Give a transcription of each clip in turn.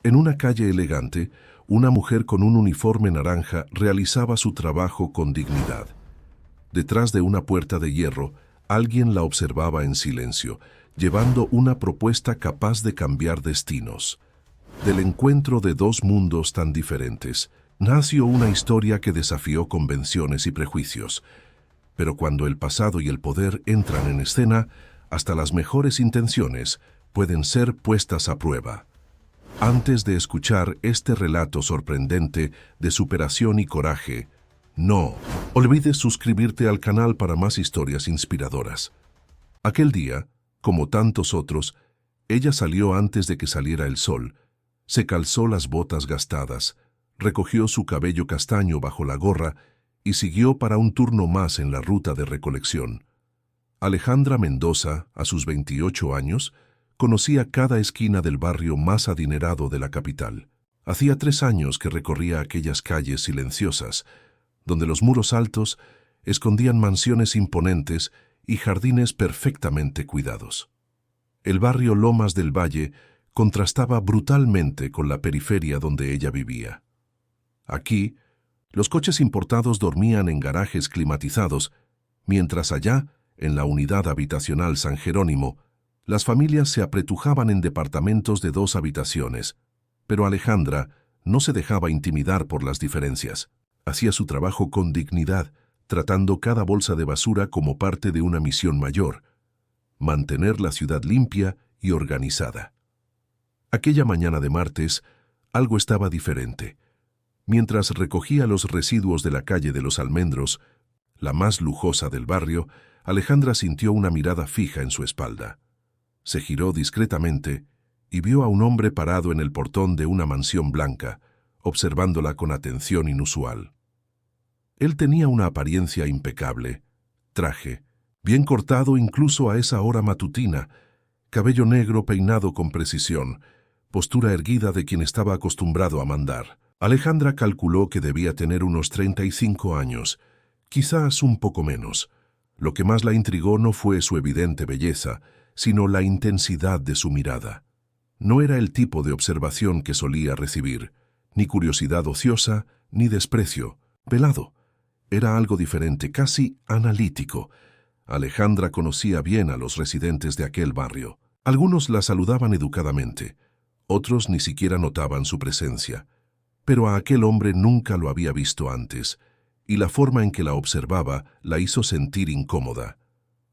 En una calle elegante, una mujer con un uniforme naranja realizaba su trabajo con dignidad. Detrás de una puerta de hierro, alguien la observaba en silencio, llevando una propuesta capaz de cambiar destinos. Del encuentro de dos mundos tan diferentes, nació una historia que desafió convenciones y prejuicios. Pero cuando el pasado y el poder entran en escena, hasta las mejores intenciones pueden ser puestas a prueba. Antes de escuchar este relato sorprendente de superación y coraje, no olvides suscribirte al canal para más historias inspiradoras. Aquel día, como tantos otros, ella salió antes de que saliera el sol, se calzó las botas gastadas, recogió su cabello castaño bajo la gorra y siguió para un turno más en la ruta de recolección. Alejandra Mendoza, a sus 28 años, conocía cada esquina del barrio más adinerado de la capital. Hacía 3 años que recorría aquellas calles silenciosas, donde los muros altos escondían mansiones imponentes y jardines perfectamente cuidados. El barrio Lomas del Valle contrastaba brutalmente con la periferia donde ella vivía. Aquí, los coches importados dormían en garajes climatizados, mientras allá, en la unidad habitacional San Jerónimo, las familias se apretujaban en departamentos de 2 habitaciones, pero Alejandra no se dejaba intimidar por las diferencias. Hacía su trabajo con dignidad, tratando cada bolsa de basura como parte de una misión mayor: mantener la ciudad limpia y organizada. Aquella mañana de martes, algo estaba diferente. Mientras recogía los residuos de la calle de los Almendros, la más lujosa del barrio, Alejandra sintió una mirada fija en su espalda. Se giró discretamente y vio a un hombre parado en el portón de una mansión blanca, observándola con atención inusual. Él tenía una apariencia impecable, traje, bien cortado incluso a esa hora matutina, cabello negro peinado con precisión, postura erguida de quien estaba acostumbrado a mandar. Alejandra calculó que debía tener unos 35 años, quizás un poco menos. Lo que más la intrigó no fue su evidente belleza, sino la intensidad de su mirada. No era el tipo de observación que solía recibir, ni curiosidad ociosa, ni desprecio, velado. Era algo diferente, casi analítico. Alejandra conocía bien a los residentes de aquel barrio. Algunos la saludaban educadamente, otros ni siquiera notaban su presencia. Pero a aquel hombre nunca lo había visto antes, y la forma en que la observaba la hizo sentir incómoda.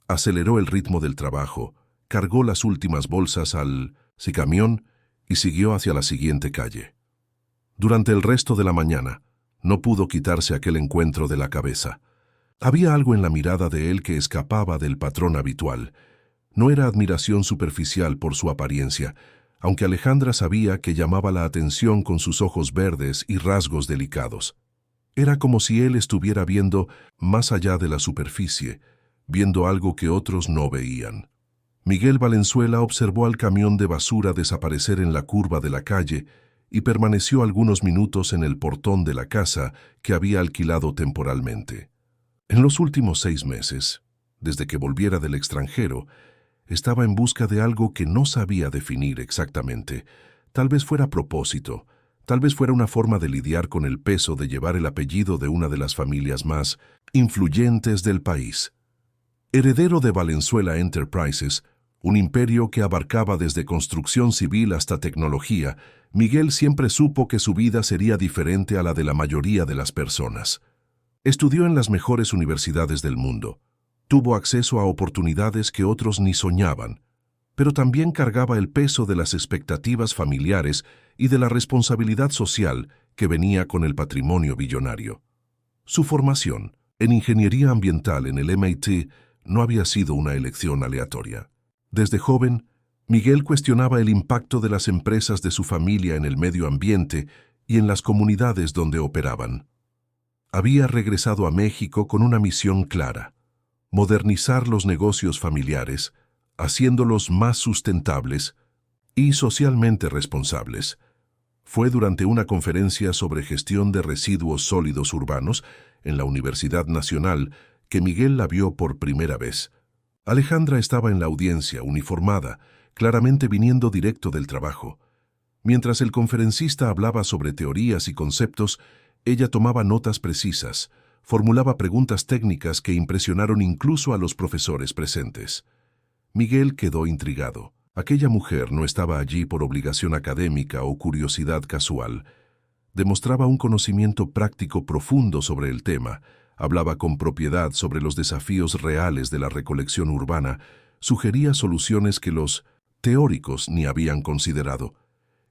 Aceleró el ritmo del trabajo, cargó las últimas bolsas al camión y siguió hacia la siguiente calle. Durante el resto de la mañana, no pudo quitarse aquel encuentro de la cabeza. Había algo en la mirada de él que escapaba del patrón habitual. No era admiración superficial por su apariencia, aunque Alejandra sabía que llamaba la atención con sus ojos verdes y rasgos delicados. Era como si él estuviera viendo más allá de la superficie, viendo algo que otros no veían. Miguel Valenzuela observó al camión de basura desaparecer en la curva de la calle y permaneció algunos minutos en el portón de la casa que había alquilado temporalmente. En los últimos 6 meses, desde que volviera del extranjero, estaba en busca de algo que no sabía definir exactamente. Tal vez fuera propósito, tal vez fuera una forma de lidiar con el peso de llevar el apellido de una de las familias más influyentes del país. Heredero de Valenzuela Enterprises, un imperio que abarcaba desde construcción civil hasta tecnología, Miguel siempre supo que su vida sería diferente a la de la mayoría de las personas. Estudió en las mejores universidades del mundo. Tuvo acceso a oportunidades que otros ni soñaban, pero también cargaba el peso de las expectativas familiares y de la responsabilidad social que venía con el patrimonio billonario. Su formación, en ingeniería ambiental en el MIT, no había sido una elección aleatoria. Desde joven, Miguel cuestionaba el impacto de las empresas de su familia en el medio ambiente y en las comunidades donde operaban. Había regresado a México con una misión clara: modernizar los negocios familiares, haciéndolos más sustentables y socialmente responsables. Fue durante una conferencia sobre gestión de residuos sólidos urbanos en la Universidad Nacional que Miguel la vio por primera vez. Alejandra estaba en la audiencia, uniformada, claramente viniendo directo del trabajo. Mientras el conferencista hablaba sobre teorías y conceptos, ella tomaba notas precisas, formulaba preguntas técnicas que impresionaron incluso a los profesores presentes. Miguel quedó intrigado. Aquella mujer no estaba allí por obligación académica o curiosidad casual. Demostraba un conocimiento práctico profundo sobre el tema, hablaba con propiedad sobre los desafíos reales de la recolección urbana, sugería soluciones que los teóricos ni habían considerado.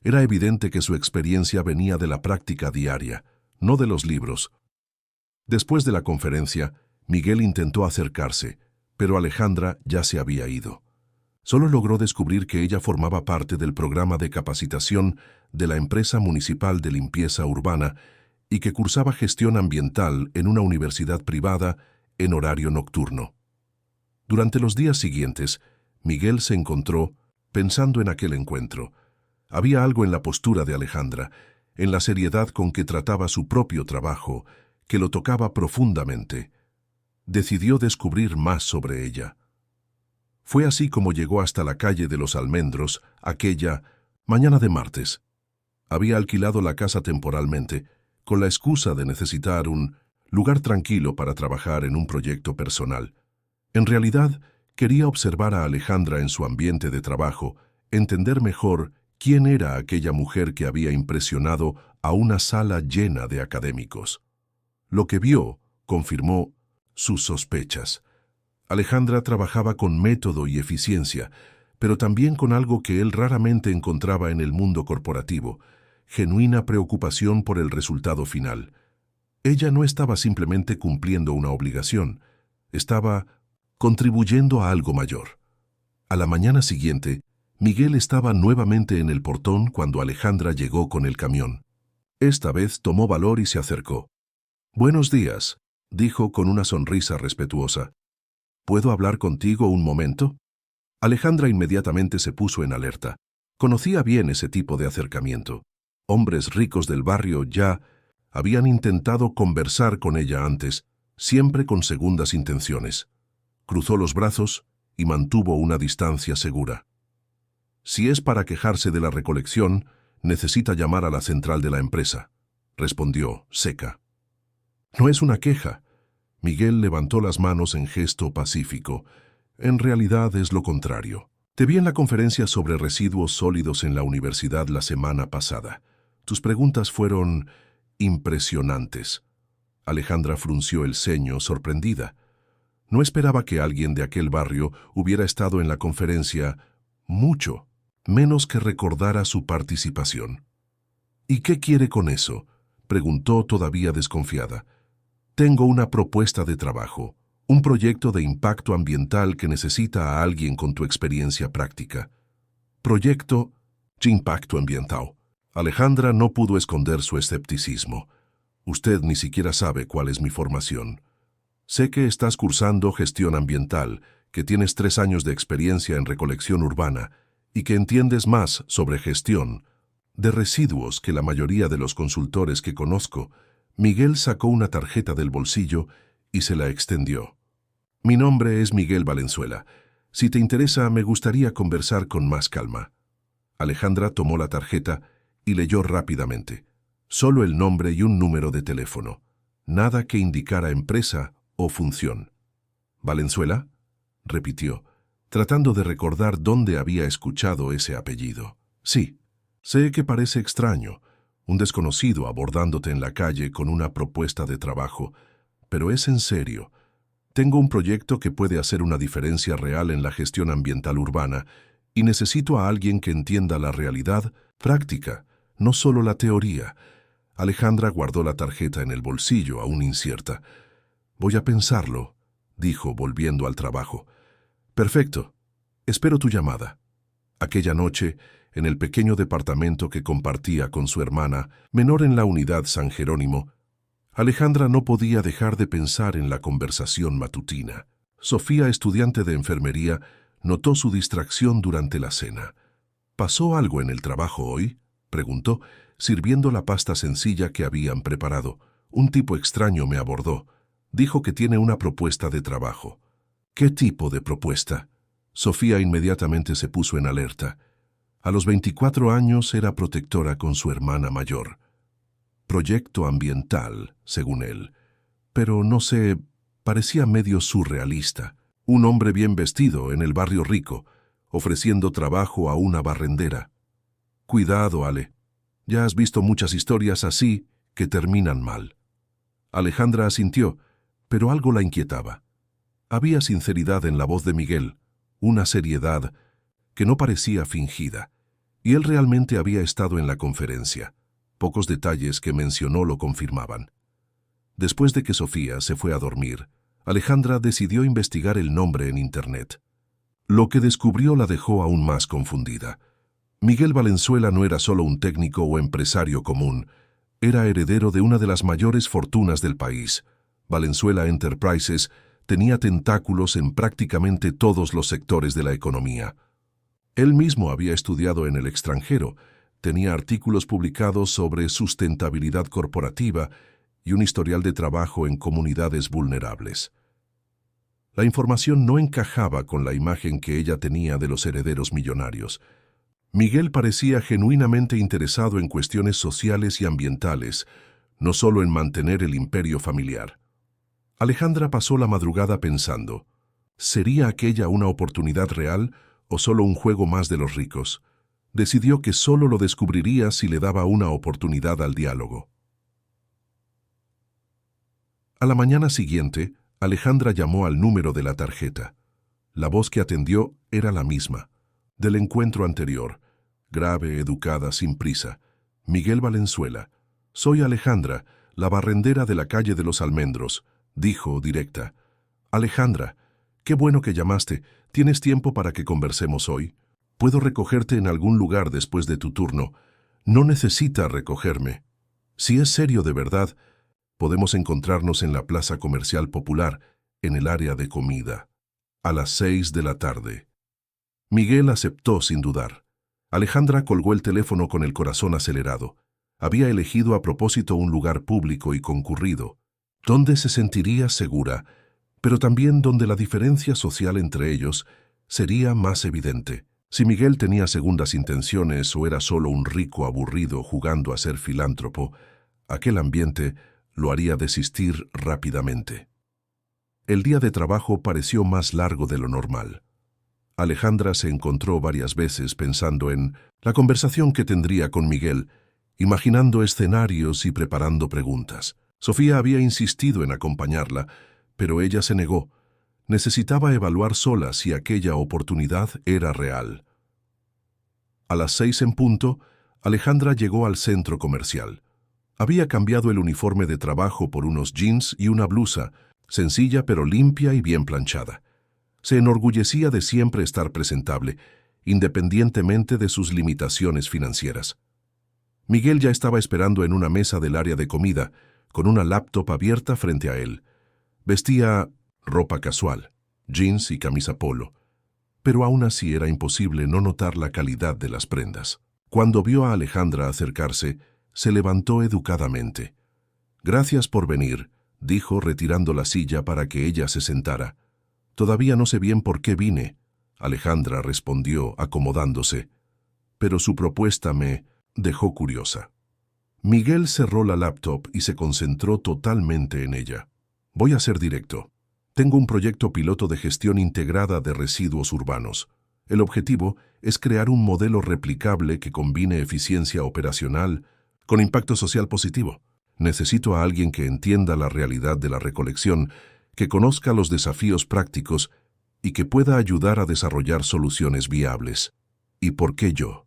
Era evidente que su experiencia venía de la práctica diaria, no de los libros. Después de la conferencia, Miguel intentó acercarse, pero Alejandra ya se había ido. Solo logró descubrir que ella formaba parte del programa de capacitación de la empresa municipal de limpieza urbana y que cursaba gestión ambiental en una universidad privada en horario nocturno. Durante los días siguientes, Miguel se encontró pensando en aquel encuentro. Había algo en la postura de Alejandra, en la seriedad con que trataba su propio trabajo, que lo tocaba profundamente. Decidió descubrir más sobre ella. Fue así como llegó hasta la calle de los Almendros, aquella mañana de martes. Había alquilado la casa temporalmente, con la excusa de necesitar un lugar tranquilo para trabajar en un proyecto personal. En realidad, quería observar a Alejandra en su ambiente de trabajo, entender mejor quién era aquella mujer que había impresionado a una sala llena de académicos. Lo que vio confirmó sus sospechas. Alejandra trabajaba con método y eficiencia, pero también con algo que él raramente encontraba en el mundo corporativo, genuina preocupación por el resultado final. Ella no estaba simplemente cumpliendo una obligación, estaba contribuyendo a algo mayor. A la mañana siguiente, Miguel estaba nuevamente en el portón cuando Alejandra llegó con el camión. Esta vez tomó valor y se acercó. «Buenos días», dijo con una sonrisa respetuosa. «¿Puedo hablar contigo un momento?» Alejandra inmediatamente se puso en alerta. Conocía bien ese tipo de acercamiento. Hombres ricos del barrio ya habían intentado conversar con ella antes, siempre con segundas intenciones. Cruzó los brazos y mantuvo una distancia segura. «Si es para quejarse de la recolección, necesita llamar a la central de la empresa», respondió, seca. «No es una queja». Miguel levantó las manos en gesto pacífico. «En realidad es lo contrario. Te vi en la conferencia sobre residuos sólidos en la universidad la semana pasada. Tus preguntas fueron impresionantes». Alejandra frunció el ceño, sorprendida. No esperaba que alguien de aquel barrio hubiera estado en la conferencia mucho, menos que recordara su participación. «¿Y qué quiere con eso?», preguntó todavía desconfiada. «Tengo una propuesta de trabajo, un proyecto de impacto ambiental que necesita a alguien con tu experiencia práctica». «Proyecto de impacto ambiental». Alejandra no pudo esconder su escepticismo. «Usted ni siquiera sabe cuál es mi formación. Sé que estás cursando gestión ambiental, que tienes 3 años de experiencia en recolección urbana y que entiendes más sobre gestión de residuos que la mayoría de los consultores que conozco». Miguel sacó una tarjeta del bolsillo y se la extendió. «Mi nombre es Miguel Valenzuela. Si te interesa, me gustaría conversar con más calma». Alejandra tomó la tarjeta y leyó rápidamente. Solo el nombre y un número de teléfono. Nada que indicara empresa o función. «¿Valenzuela?», repitió, tratando de recordar dónde había escuchado ese apellido. «Sí, sé que parece extraño, un desconocido abordándote en la calle con una propuesta de trabajo, pero es en serio. Tengo un proyecto que puede hacer una diferencia real en la gestión ambiental urbana y necesito a alguien que entienda la realidad práctica, no solo la teoría». Alejandra guardó la tarjeta en el bolsillo, aún incierta. «Voy a pensarlo», dijo, volviendo al trabajo. «Perfecto. Espero tu llamada». Aquella noche, en el pequeño departamento que compartía con su hermana, menor en la unidad San Jerónimo, Alejandra no podía dejar de pensar en la conversación matutina. Sofía, estudiante de enfermería, notó su distracción durante la cena. «¿Pasó algo en el trabajo hoy?», preguntó, sirviendo la pasta sencilla que habían preparado. «Un tipo extraño me abordó. Dijo que tiene una propuesta de trabajo». «¿Qué tipo de propuesta?». Sofía inmediatamente se puso en alerta. A los 24 años era protectora con su hermana mayor. Proyecto ambiental, según él. Pero no sé, parecía medio surrealista. Un hombre bien vestido en el barrio rico, ofreciendo trabajo a una barrendera. Cuidado, Ale. Ya has visto muchas historias así que terminan mal. Alejandra asintió, pero algo la inquietaba. Había sinceridad en la voz de Miguel, una seriedad que no parecía fingida, y él realmente había estado en la conferencia. Pocos detalles que mencionó lo confirmaban. Después de que Sofía se fue a dormir, Alejandra decidió investigar el nombre en Internet. Lo que descubrió la dejó aún más confundida. Miguel Valenzuela no era solo un técnico o empresario común, era heredero de una de las mayores fortunas del país. Valenzuela Enterprises tenía tentáculos en prácticamente todos los sectores de la economía. Él mismo había estudiado en el extranjero, tenía artículos publicados sobre sustentabilidad corporativa y un historial de trabajo en comunidades vulnerables. La información no encajaba con la imagen que ella tenía de los herederos millonarios. Miguel parecía genuinamente interesado en cuestiones sociales y ambientales, no solo en mantener el imperio familiar. Alejandra pasó la madrugada pensando, ¿sería aquella una oportunidad real o solo un juego más de los ricos? Decidió que solo lo descubriría si le daba una oportunidad al diálogo. A la mañana siguiente, Alejandra llamó al número de la tarjeta. La voz que atendió era la misma, del encuentro anterior, grave, educada, sin prisa. Miguel Valenzuela. Soy Alejandra, la barrendera de la calle de los Almendros, dijo directa. Alejandra, qué bueno que llamaste. ¿Tienes tiempo para que conversemos hoy? Puedo recogerte en algún lugar después de tu turno. No necesita recogerme. Si es serio de verdad, podemos encontrarnos en la Plaza Comercial Popular, en el área de comida, a las 6 de la tarde. Miguel aceptó sin dudar. Alejandra colgó el teléfono con el corazón acelerado. Había elegido a propósito un lugar público y concurrido, donde se sentiría segura, pero también donde la diferencia social entre ellos sería más evidente. Si Miguel tenía segundas intenciones o era solo un rico aburrido jugando a ser filántropo, aquel ambiente lo haría desistir rápidamente. El día de trabajo pareció más largo de lo normal. Alejandra se encontró varias veces pensando en la conversación que tendría con Miguel, imaginando escenarios y preparando preguntas. Sofía había insistido en acompañarla, pero ella se negó. Necesitaba evaluar sola si aquella oportunidad era real. A las 6 en punto, Alejandra llegó al centro comercial. Había cambiado el uniforme de trabajo por unos jeans y una blusa, sencilla pero limpia y bien planchada. Se enorgullecía de siempre estar presentable, independientemente de sus limitaciones financieras. Miguel ya estaba esperando en una mesa del área de comida, con una laptop abierta frente a él. Vestía ropa casual, jeans y camisa polo, pero aún así era imposible no notar la calidad de las prendas. Cuando vio a Alejandra acercarse, se levantó educadamente. «Gracias por venir», dijo retirando la silla para que ella se sentara. «Todavía no sé bien por qué vine», Alejandra respondió acomodándose, pero su propuesta me dejó curiosa. Miguel cerró la laptop y se concentró totalmente en ella. «Voy a ser directo. Tengo un proyecto piloto de gestión integrada de residuos urbanos. El objetivo es crear un modelo replicable que combine eficiencia operacional con impacto social positivo. Necesito a alguien que entienda la realidad de la recolección, que conozca los desafíos prácticos y que pueda ayudar a desarrollar soluciones viables. ¿Y por qué yo?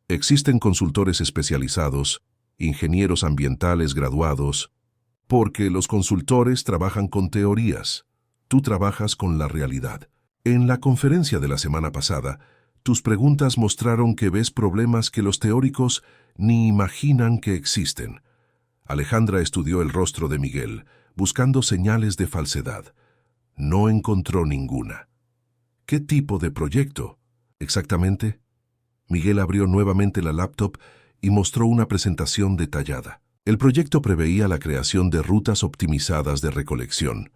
Existen consultores especializados, ingenieros ambientales graduados, porque los consultores trabajan con teorías. Tú trabajas con la realidad. En la conferencia de la semana pasada, tus preguntas mostraron que ves problemas que los teóricos ni imaginan que existen. Alejandra estudió el rostro de Miguel, buscando señales de falsedad. No encontró ninguna. ¿Qué tipo de proyecto? ¿Exactamente? Miguel abrió nuevamente la laptop y mostró una presentación detallada. El proyecto preveía la creación de rutas optimizadas de recolección,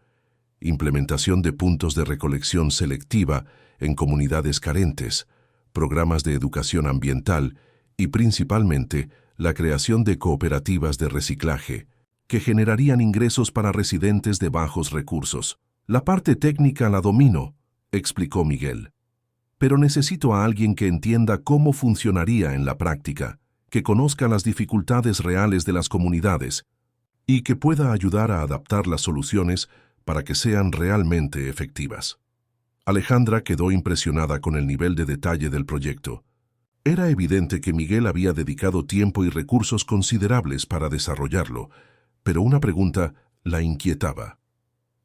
implementación de puntos de recolección selectiva en comunidades carentes, programas de educación ambiental y principalmente la creación de cooperativas de reciclaje, que generarían ingresos para residentes de bajos recursos. La parte técnica la domino, explicó Miguel. Pero necesito a alguien que entienda cómo funcionaría en la práctica, que conozca las dificultades reales de las comunidades y que pueda ayudar a adaptar las soluciones para que sean realmente efectivas. Alejandra quedó impresionada con el nivel de detalle del proyecto. Era evidente que Miguel había dedicado tiempo y recursos considerables para desarrollarlo, pero una pregunta la inquietaba.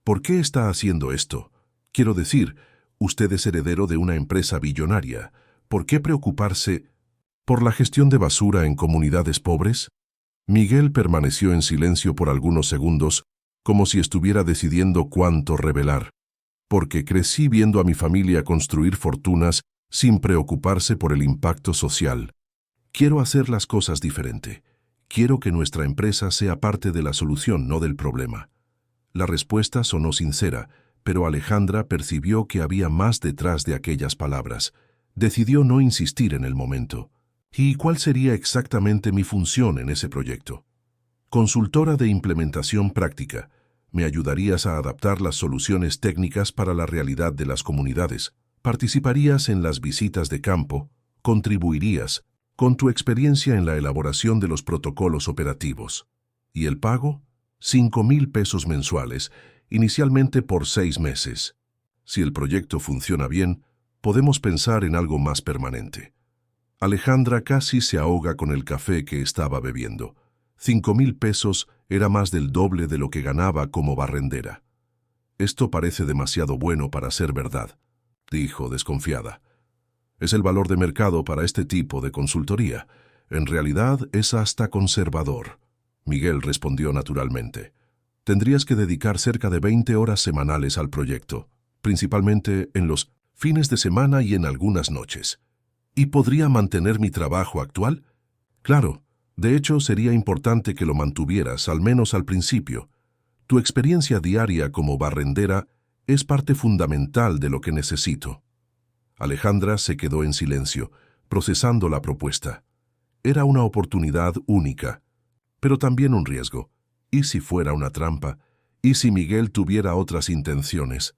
¿Por qué está haciendo esto? Quiero decir, usted es heredero de una empresa billonaria. ¿Por qué preocuparse por la gestión de basura en comunidades pobres? Miguel permaneció en silencio por algunos segundos, como si estuviera decidiendo cuánto revelar. Porque crecí viendo a mi familia construir fortunas sin preocuparse por el impacto social. Quiero hacer las cosas diferente. Quiero que nuestra empresa sea parte de la solución, no del problema. La respuesta sonó sincera, pero Alejandra percibió que había más detrás de aquellas palabras. Decidió no insistir en el momento. ¿Y cuál sería exactamente mi función en ese proyecto? Consultora de implementación práctica. Me ayudarías a adaptar las soluciones técnicas para la realidad de las comunidades. Participarías en las visitas de campo. Contribuirías con tu experiencia en la elaboración de los protocolos operativos. ¿Y el pago? 5,000 pesos mensuales, inicialmente por 6 meses. Si el proyecto funciona bien, podemos pensar en algo más permanente. Alejandra casi se ahoga con el café que estaba bebiendo. 5,000 pesos era más del doble de lo que ganaba como barrendera. Esto parece demasiado bueno para ser verdad, dijo desconfiada. Es el valor de mercado para este tipo de consultoría. En realidad es hasta conservador. Miguel respondió naturalmente. Tendrías que dedicar cerca de 20 horas semanales al proyecto, principalmente en los fines de semana y en algunas noches. ¿Y podría mantener mi trabajo actual? Claro. De hecho, sería importante que lo mantuvieras, al menos al principio. Tu experiencia diaria como barrendera es parte fundamental de lo que necesito. Alejandra se quedó en silencio, procesando la propuesta. Era una oportunidad única, pero también un riesgo. ¿Y si fuera una trampa? ¿Y si Miguel tuviera otras intenciones?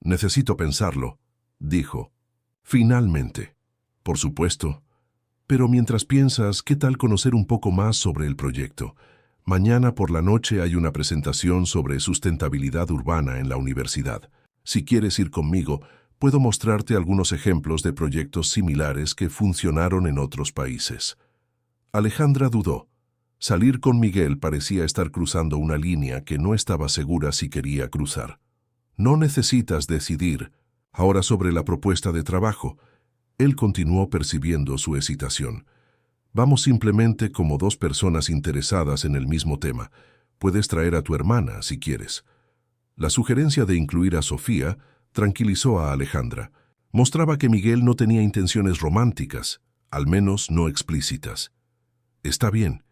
Necesito pensarlo, dijo. Finalmente. Por supuesto. Pero mientras piensas, ¿qué tal conocer un poco más sobre el proyecto? Mañana por la noche hay una presentación sobre sustentabilidad urbana en la universidad. Si quieres ir conmigo, puedo mostrarte algunos ejemplos de proyectos similares que funcionaron en otros países. Alejandra dudó. Salir con Miguel parecía estar cruzando una línea que no estaba segura si quería cruzar. No necesitas decidir. Ahora sobre la propuesta de trabajo. Él continuó percibiendo su hesitación. Vamos simplemente como dos personas interesadas en el mismo tema. Puedes traer a tu hermana si quieres. La sugerencia de incluir a Sofía tranquilizó a Alejandra. Mostraba que Miguel no tenía intenciones románticas, al menos no explícitas. Está bien,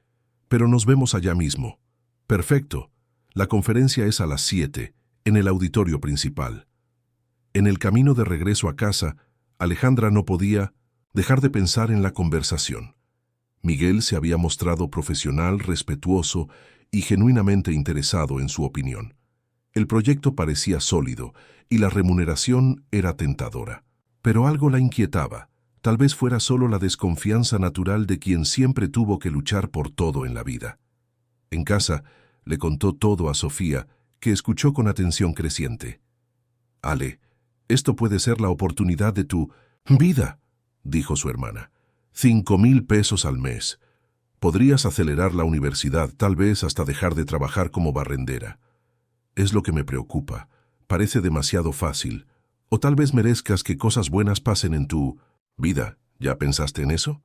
pero nos vemos allá mismo. Perfecto. La conferencia es a las 7, en el auditorio principal. En el camino de regreso a casa, Alejandra no podía dejar de pensar en la conversación. Miguel se había mostrado profesional, respetuoso y genuinamente interesado en su opinión. El proyecto parecía sólido y la remuneración era tentadora. Pero algo la inquietaba. Tal vez fuera solo la desconfianza natural de quien siempre tuvo que luchar por todo en la vida. En casa, le contó todo a Sofía, que escuchó con atención creciente. «Ale, esto puede ser la oportunidad de tu vida», dijo su hermana. 5,000 pesos al mes. Podrías acelerar la universidad, tal vez hasta dejar de trabajar como barrendera. Es lo que me preocupa. Parece demasiado fácil. O tal vez merezcas que cosas buenas pasen en tu vida. ¿Ya pensaste en eso?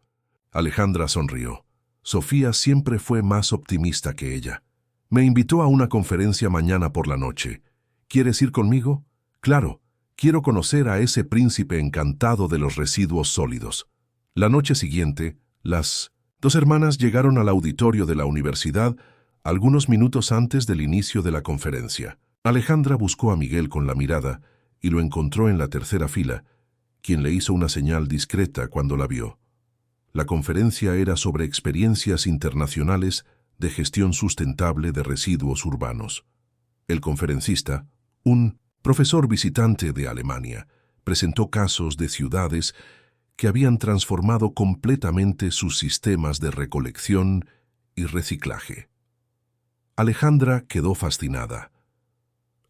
Alejandra sonrió. Sofía siempre fue más optimista que ella. Me invitó a una conferencia mañana por la noche. ¿Quieres ir conmigo? Claro. Quiero conocer a ese príncipe encantado de los residuos sólidos. La noche siguiente, las dos hermanas llegaron al auditorio de la universidad algunos minutos antes del inicio de la conferencia. Alejandra buscó a Miguel con la mirada y lo encontró en la tercera fila. quien le hizo una señal discreta cuando la vio. La conferencia era sobre experiencias internacionales de gestión sustentable de residuos urbanos. El conferencista, un profesor visitante de Alemania, presentó casos de ciudades que habían transformado completamente sus sistemas de recolección y reciclaje. Alejandra quedó fascinada.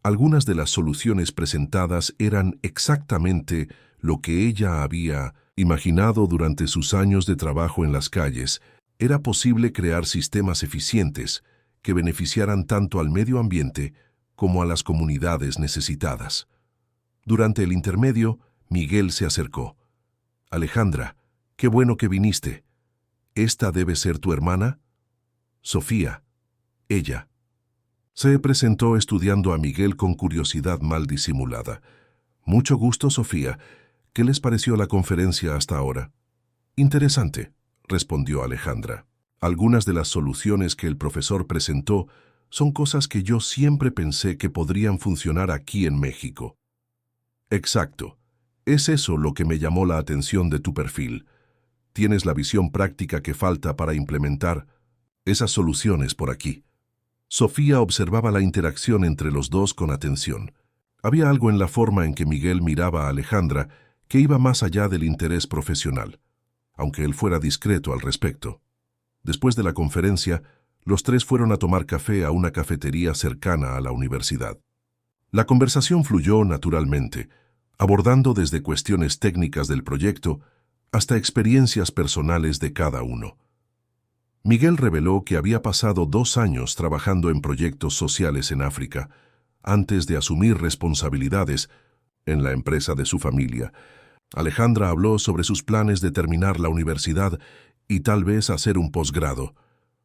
Algunas de las soluciones presentadas eran exactamente lo que ella había imaginado durante sus años de trabajo en las calles. Era posible crear sistemas eficientes que beneficiaran tanto al medio ambiente como a las comunidades necesitadas. Durante el intermedio, Miguel se acercó. «Alejandra, qué bueno que viniste. ¿Esta debe ser tu hermana?» «Sofía». Ella. Se presentó estudiando a Miguel con curiosidad mal disimulada. «Mucho gusto, Sofía. ¿Qué les pareció la conferencia hasta ahora?» «Interesante», respondió Alejandra. «Algunas de las soluciones que el profesor presentó son cosas que yo siempre pensé que podrían funcionar aquí en México». «Exacto. Es eso lo que me llamó la atención de tu perfil. Tienes la visión práctica que falta para implementar esas soluciones por aquí». Sofía observaba la interacción entre los dos con atención. Había algo en la forma en que Miguel miraba a Alejandra que iba más allá del interés profesional, aunque él fuera discreto al respecto. Después de la conferencia, los tres fueron a tomar café a una cafetería cercana a la universidad. La conversación fluyó naturalmente, abordando desde cuestiones técnicas del proyecto hasta experiencias personales de cada uno. Miguel reveló que había pasado 2 años trabajando en proyectos sociales en África, antes de asumir responsabilidades en la empresa de su familia. Alejandra habló sobre sus planes de terminar la universidad y tal vez hacer un posgrado.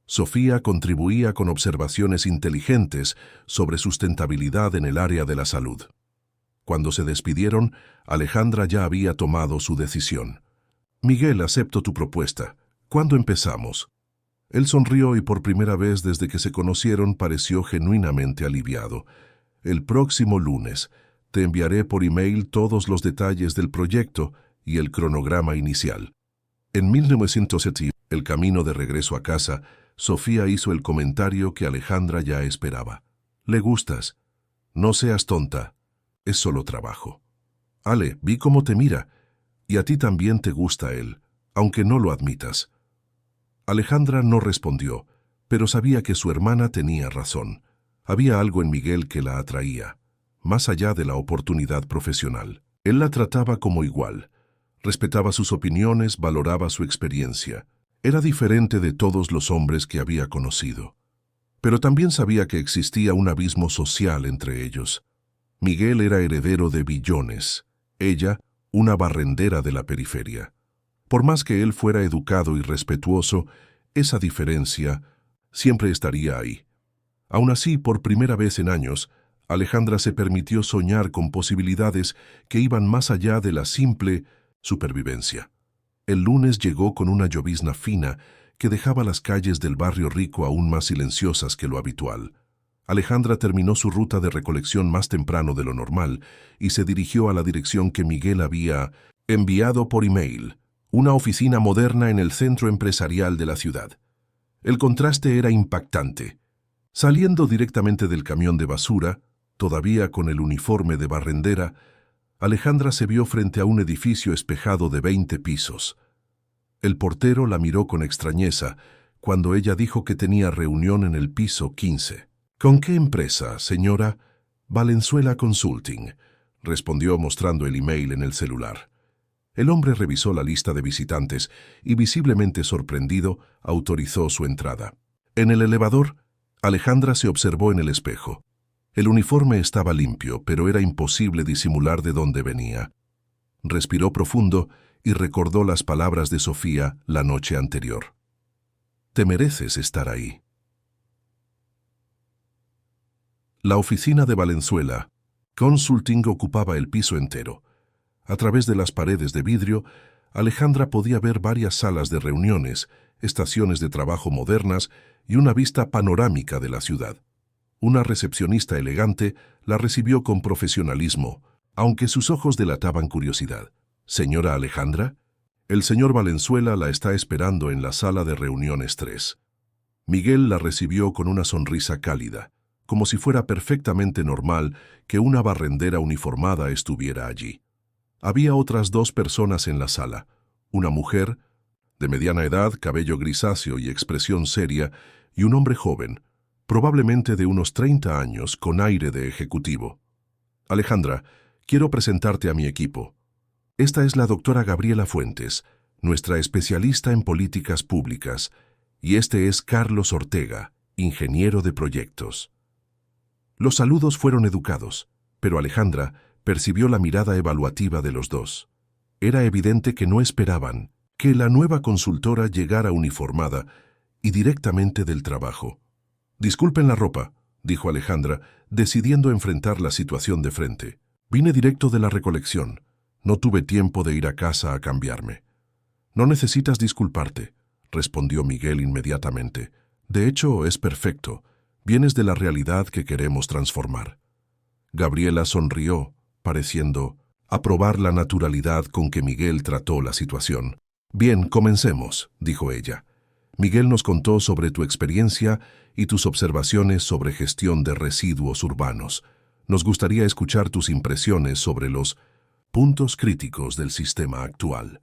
Sofía contribuía con observaciones inteligentes sobre sustentabilidad en el área de la salud. Cuando se despidieron, Alejandra ya había tomado su decisión. «Miguel, acepto tu propuesta. ¿Cuándo empezamos?» Él sonrió y por primera vez desde que se conocieron pareció genuinamente aliviado. «El próximo lunes te enviaré por email todos los detalles del proyecto y el cronograma inicial». En 1970, el camino de regreso a casa, Sofía hizo el comentario que Alejandra ya esperaba. «Le gustas. No seas tonta. Es solo trabajo». «Ale, vi cómo te mira. Y a ti también te gusta él, aunque no lo admitas». Alejandra no respondió, pero sabía que su hermana tenía razón. Había algo en Miguel que la atraía, más allá de la oportunidad profesional. Él la trataba como igual. Respetaba sus opiniones, valoraba su experiencia. Era diferente de todos los hombres que había conocido. Pero también sabía que existía un abismo social entre ellos. Miguel era heredero de billones, ella, una barrendera de la periferia. Por más que él fuera educado y respetuoso, esa diferencia siempre estaría ahí. Aún así, por primera vez en años, Alejandra se permitió soñar con posibilidades que iban más allá de la simple supervivencia. El lunes llegó con una llovizna fina que dejaba las calles del barrio rico aún más silenciosas que lo habitual. Alejandra terminó su ruta de recolección más temprano de lo normal y se dirigió a la dirección que Miguel había enviado por email, una oficina moderna en el centro empresarial de la ciudad. El contraste era impactante. Saliendo directamente del camión de basura, todavía con el uniforme de barrendera, Alejandra se vio frente a un edificio espejado de 20 pisos. El portero la miró con extrañeza cuando ella dijo que tenía reunión en el piso 15. «¿Con qué empresa, señora?» «Valenzuela Consulting», respondió mostrando el email en el celular. El hombre revisó la lista de visitantes y, visiblemente sorprendido, autorizó su entrada. En el elevador, Alejandra se observó en el espejo. El uniforme estaba limpio, pero era imposible disimular de dónde venía. Respiró profundo y recordó las palabras de Sofía la noche anterior. «Te mereces estar ahí». La oficina de Valenzuela Consulting ocupaba el piso entero. A través de las paredes de vidrio, Alejandra podía ver varias salas de reuniones, estaciones de trabajo modernas y una vista panorámica de la ciudad. Una recepcionista elegante la recibió con profesionalismo, aunque sus ojos delataban curiosidad. Señora Alejandra, el señor Valenzuela la está esperando en la sala de reuniones 3. Miguel la recibió con una sonrisa cálida, como si fuera perfectamente normal que una barrendera uniformada estuviera allí. Había otras 2 personas en la sala, una mujer, de mediana edad, cabello grisáceo y expresión seria, y un hombre joven, probablemente de unos 30 años, con aire de ejecutivo. Alejandra, quiero presentarte a mi equipo. Esta es la doctora Gabriela Fuentes, nuestra especialista en políticas públicas, y este es Carlos Ortega, ingeniero de proyectos. Los saludos fueron educados, pero Alejandra percibió la mirada evaluativa de los dos. Era evidente que no esperaban que la nueva consultora llegara uniformada y directamente del trabajo. «Disculpen la ropa», dijo Alejandra, decidiendo enfrentar la situación de frente. «Vine directo de la recolección. No tuve tiempo de ir a casa a cambiarme». «No necesitas disculparte», respondió Miguel inmediatamente. «De hecho, es perfecto. Vienes de la realidad que queremos transformar». Gabriela sonrió, pareciendo aprobar la naturalidad con que Miguel trató la situación. «Bien, comencemos», dijo ella. «Miguel nos contó sobre tu experiencia y tus observaciones sobre gestión de residuos urbanos. Nos gustaría escuchar tus impresiones sobre los puntos críticos del sistema actual».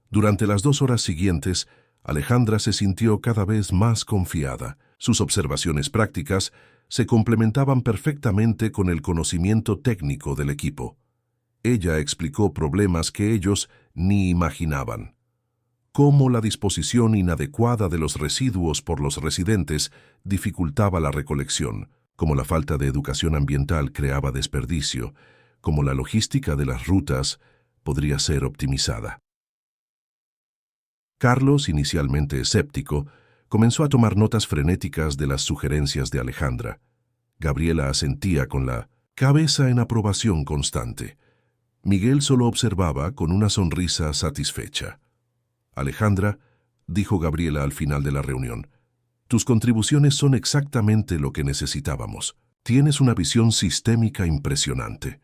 Durante las 2 horas siguientes, Alejandra se sintió cada vez más confiada. Sus observaciones prácticas se complementaban perfectamente con el conocimiento técnico del equipo. Ella explicó problemas que ellos ni imaginaban, cómo la disposición inadecuada de los residuos por los residentes dificultaba la recolección, cómo la falta de educación ambiental creaba desperdicio, cómo la logística de las rutas podría ser optimizada. Carlos, inicialmente escéptico, comenzó a tomar notas frenéticas de las sugerencias de Alejandra. Gabriela asentía con la cabeza en aprobación constante. Miguel solo observaba con una sonrisa satisfecha. «Alejandra», dijo Gabriela al final de la reunión, «tus contribuciones son exactamente lo que necesitábamos. Tienes una visión sistémica impresionante.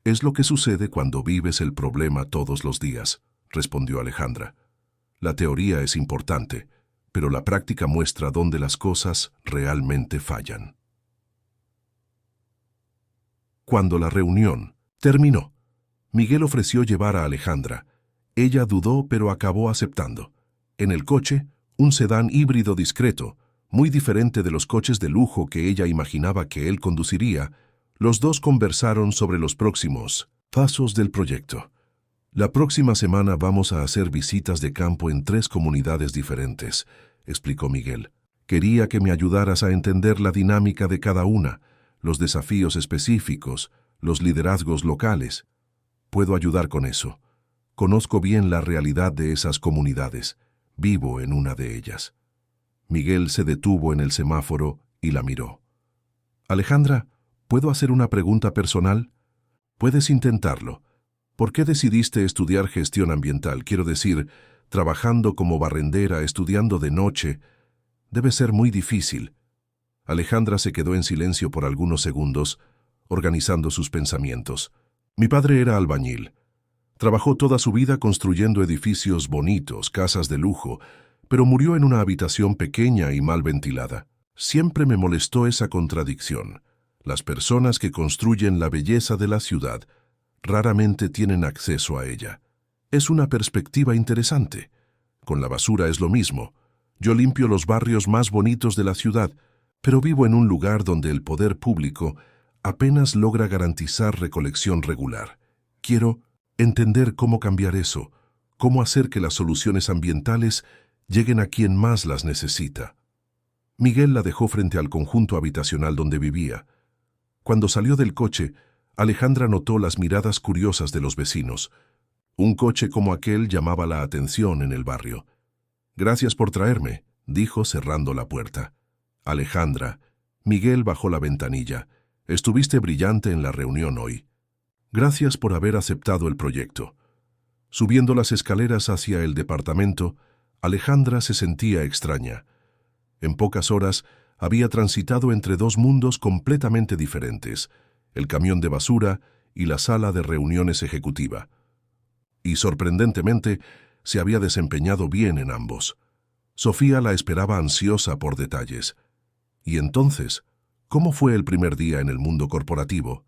Es lo que sucede cuando vives el problema todos los días», respondió Alejandra. «La teoría es importante, pero la práctica muestra dónde las cosas realmente fallan». Cuando la reunión terminó, Miguel ofreció llevar a Alejandra. Ella dudó, pero acabó aceptando. En el coche, un sedán híbrido discreto, muy diferente de los coches de lujo que ella imaginaba que él conduciría, los dos conversaron sobre los próximos pasos del proyecto. «La próxima semana vamos a hacer visitas de campo en 3 comunidades diferentes», explicó Miguel. «Quería que me ayudaras a entender la dinámica de cada una, los desafíos específicos, los liderazgos locales. Puedo ayudar con eso. Conozco bien la realidad de esas comunidades. Vivo en una de ellas». Miguel se detuvo en el semáforo y la miró. «Alejandra, ¿puedo hacer una pregunta personal?» «Puedes intentarlo. ¿Por qué decidiste estudiar gestión ambiental? Quiero decir, trabajando como barrendera, estudiando de noche. Debe ser muy difícil». Alejandra se quedó en silencio por algunos segundos, organizando sus pensamientos. «Mi padre era albañil. Trabajó toda su vida construyendo edificios bonitos, casas de lujo, pero murió en una habitación pequeña y mal ventilada. Siempre me molestó esa contradicción. Las personas que construyen la belleza de la ciudad raramente tienen acceso a ella. Es una perspectiva interesante. Con la basura es lo mismo. Yo limpio los barrios más bonitos de la ciudad, pero vivo en un lugar donde el poder público apenas logra garantizar recolección regular. Quiero entender cómo cambiar eso, cómo hacer que las soluciones ambientales lleguen a quien más las necesita». Miguel la dejó frente al conjunto habitacional donde vivía. Cuando salió del coche, Alejandra notó las miradas curiosas de los vecinos. Un coche como aquel llamaba la atención en el barrio. «Gracias por traerme», dijo cerrando la puerta. «Alejandra», Miguel bajó la ventanilla, «estuviste brillante en la reunión hoy. Gracias por haber aceptado el proyecto». Subiendo las escaleras hacia el departamento, Alejandra se sentía extraña. En pocas horas había transitado entre 2 mundos completamente diferentes, el camión de basura y la sala de reuniones ejecutiva. y sorprendentemente se había desempeñado bien en ambos. Sofía la esperaba ansiosa por detalles. Y entonces, ¿cómo fue el primer día en el mundo corporativo?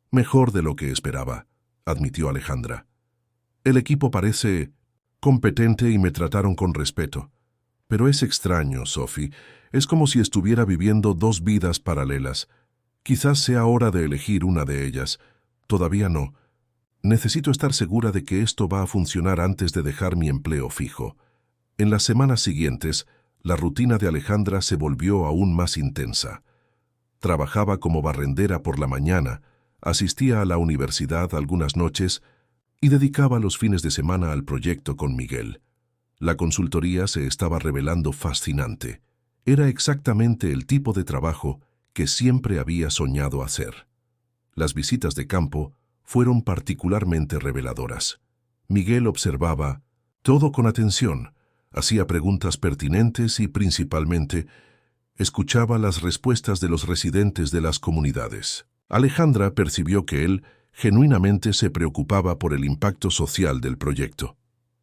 Mejor de lo que esperaba, admitió Alejandra. El equipo parece competente y me trataron con respeto. Pero es extraño, Sophie. Es como si estuviera viviendo dos vidas paralelas. Quizás sea hora de elegir una de ellas. Todavía no. Necesito estar segura de que esto va a funcionar antes de dejar mi empleo fijo. En las semanas siguientes, la rutina de Alejandra se volvió aún más intensa. Trabajaba como barrendera por la mañana, asistía a la universidad algunas noches y dedicaba los fines de semana al proyecto con Miguel. La consultoría se estaba revelando fascinante. Era exactamente el tipo de trabajo que siempre había soñado hacer. Las visitas de campo fueron particularmente reveladoras. Miguel observaba todo con atención, hacía preguntas pertinentes y, principalmente, escuchaba las respuestas de los residentes de las comunidades. Alejandra percibió que él genuinamente se preocupaba por el impacto social del proyecto.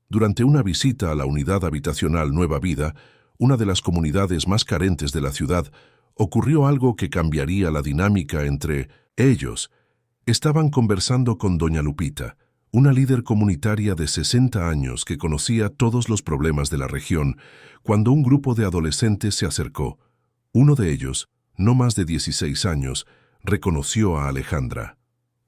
Durante una visita a la unidad habitacional Nueva Vida, una de las comunidades más carentes de la ciudad, ocurrió algo que cambiaría la dinámica entre ellos. Estaban conversando con doña Lupita, una líder comunitaria de 60 años que conocía todos los problemas de la región, cuando un grupo de adolescentes se acercó. Uno de ellos, no más de 16 años, reconoció a Alejandra.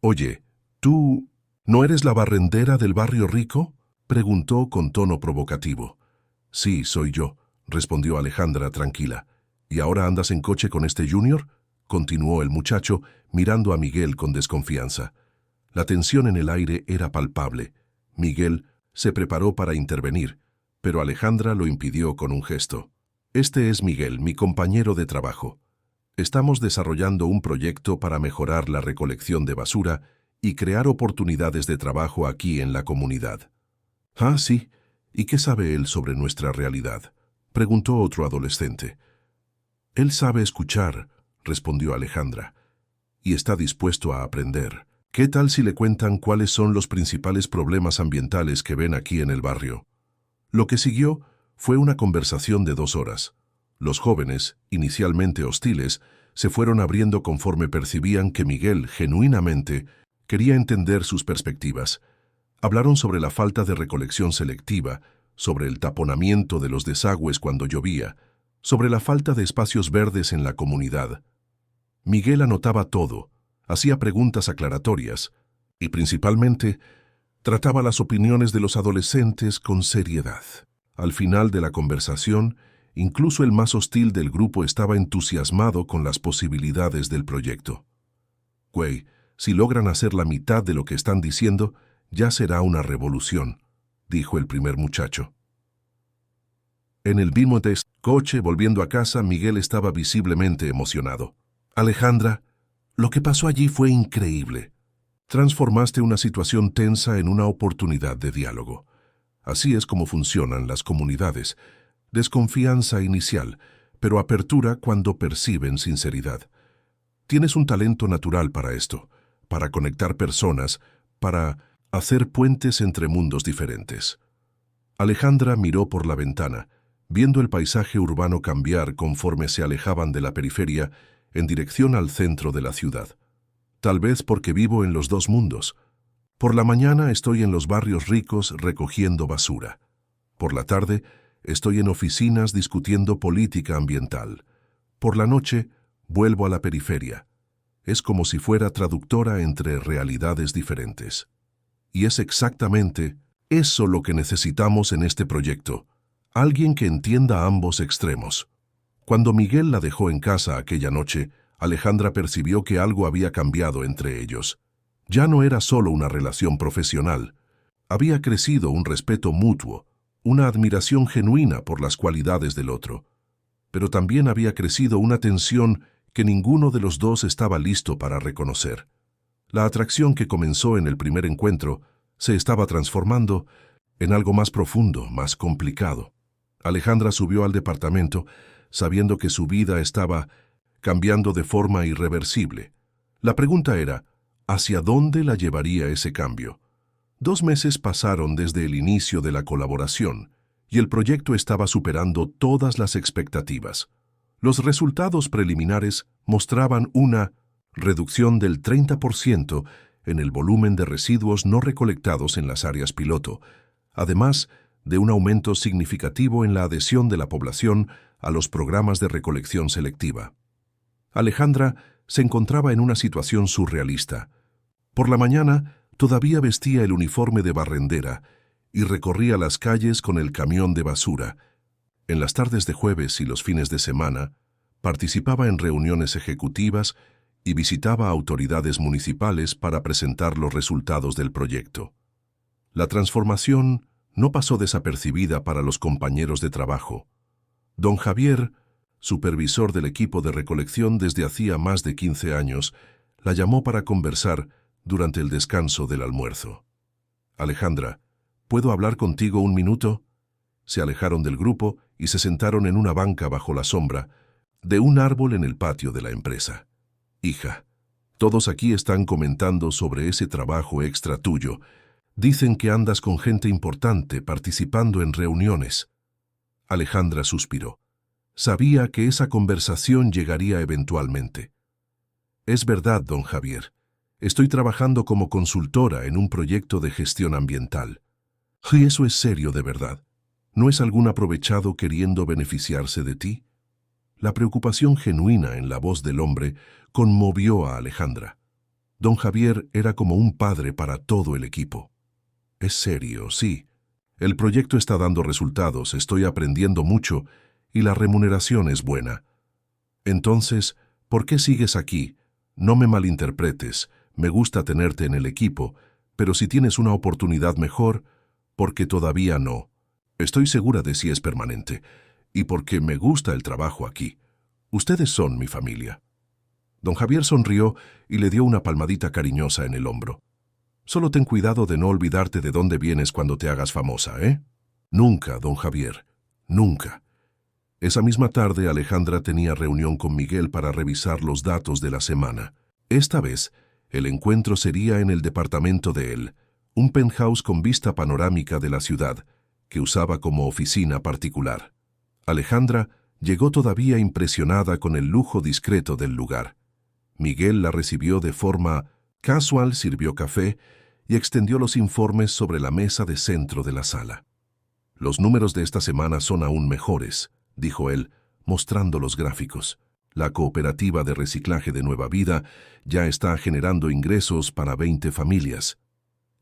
«Oye, ¿tú no eres la barrendera del barrio rico?», preguntó con tono provocativo. «Sí, soy yo», respondió Alejandra tranquila. «¿Y ahora andas en coche con este Junior?», continuó el muchacho, mirando a Miguel con desconfianza. La tensión en el aire era palpable. Miguel se preparó para intervenir, pero Alejandra lo impidió con un gesto. «Este es Miguel, mi compañero de trabajo. Estamos desarrollando un proyecto para mejorar la recolección de basura y crear oportunidades de trabajo aquí en la comunidad». «Ah, sí. ¿Y qué sabe él sobre nuestra realidad?», preguntó otro adolescente. «Él sabe escuchar», respondió Alejandra, «y está dispuesto a aprender. ¿Qué tal si le cuentan cuáles son los principales problemas ambientales que ven aquí en el barrio?». Lo que siguió fue una conversación de 2 horas. Los jóvenes, inicialmente hostiles, se fueron abriendo conforme percibían que Miguel, genuinamente, quería entender sus perspectivas. Hablaron sobre la falta de recolección selectiva, sobre el taponamiento de los desagües cuando llovía, sobre la falta de espacios verdes en la comunidad. Miguel anotaba todo, hacía preguntas aclaratorias y, principalmente, trataba las opiniones de los adolescentes con seriedad. Al final de la conversación, incluso el más hostil del grupo estaba entusiasmado con las posibilidades del proyecto. «Güey, si logran hacer la mitad de lo que están diciendo, ya será una revolución», dijo el primer muchacho. En el mismo coche, volviendo a casa, Miguel estaba visiblemente emocionado. «Alejandra, lo que pasó allí fue increíble. Transformaste una situación tensa en una oportunidad de diálogo. Así es como funcionan las comunidades. Desconfianza inicial, pero apertura cuando perciben sinceridad. Tienes un talento natural para esto, para conectar personas, para hacer puentes entre mundos diferentes». Alejandra miró por la ventana, viendo el paisaje urbano cambiar conforme se alejaban de la periferia en dirección al centro de la ciudad. «Tal vez porque vivo en los dos mundos. Por la mañana estoy en los barrios ricos recogiendo basura. Por la tarde estoy en oficinas discutiendo política ambiental. Por la noche vuelvo a la periferia. Es como si fuera traductora entre realidades diferentes. Y es exactamente eso lo que necesitamos en este proyecto. Alguien que entienda ambos extremos». Cuando Miguel la dejó en casa aquella noche, Alejandra percibió que algo había cambiado entre ellos. Ya no era solo una relación profesional. Había crecido un respeto mutuo, una admiración genuina por las cualidades del otro. Pero también había crecido una tensión que ninguno de los dos estaba listo para reconocer. La atracción que comenzó en el primer encuentro se estaba transformando en algo más profundo, más complicado. Alejandra subió al departamento, sabiendo que su vida estaba cambiando de forma irreversible. La pregunta era, ¿hacia dónde la llevaría ese cambio? 2 meses pasaron desde el inicio de la colaboración y el proyecto estaba superando todas las expectativas. Los resultados preliminares mostraban una reducción del 30% en el volumen de residuos no recolectados en las áreas piloto, además de un aumento significativo en la adhesión de la población a los programas de recolección selectiva. Alejandra se encontraba en una situación surrealista. Por la mañana, todavía vestía el uniforme de barrendera y recorría las calles con el camión de basura. En las tardes de jueves y los fines de semana, participaba en reuniones ejecutivas y visitaba autoridades municipales para presentar los resultados del proyecto. La transformación no pasó desapercibida para los compañeros de trabajo. Don Javier, supervisor del equipo de recolección desde hacía más de 15 años, la llamó para conversar durante el descanso del almuerzo. «Alejandra, ¿puedo hablar contigo un minuto?». Se alejaron del grupo y se sentaron en una banca bajo la sombra de un árbol en el patio de la empresa. «Hija, todos aquí están comentando sobre ese trabajo extra tuyo. Dicen que andas con gente importante participando en reuniones». Alejandra suspiró. Sabía que esa conversación llegaría eventualmente. «Es verdad, don Javier. Estoy trabajando como consultora en un proyecto de gestión ambiental». «¿Y eso es serio de verdad? ¿No es algún aprovechado queriendo beneficiarse de ti?». La preocupación genuina en la voz del hombre conmovió a Alejandra. Don Javier era como un padre para todo el equipo. «Es serio, sí. El proyecto está dando resultados, estoy aprendiendo mucho y la remuneración es buena». «Entonces, ¿por qué sigues aquí? No me malinterpretes, me gusta tenerte en el equipo, pero si tienes una oportunidad mejor, porque todavía no. Estoy segura de si es permanente, y porque me gusta el trabajo aquí. Ustedes son mi familia». Don Javier sonrió y le dio una palmadita cariñosa en el hombro. «Solo ten cuidado de no olvidarte de dónde vienes cuando te hagas famosa, ¿eh?». «Nunca, don Javier, nunca». Esa misma tarde Alejandra tenía reunión con Miguel para revisar los datos de la semana. Esta vez, el encuentro sería en el departamento de él, un penthouse con vista panorámica de la ciudad, que usaba como oficina particular. Alejandra llegó todavía impresionada con el lujo discreto del lugar. Miguel la recibió de forma casual, sirvió café y extendió los informes sobre la mesa de centro de la sala. «Los números de esta semana son aún mejores», dijo él, mostrando los gráficos. «La cooperativa de reciclaje de Nueva Vida ya está generando ingresos para 20 familias.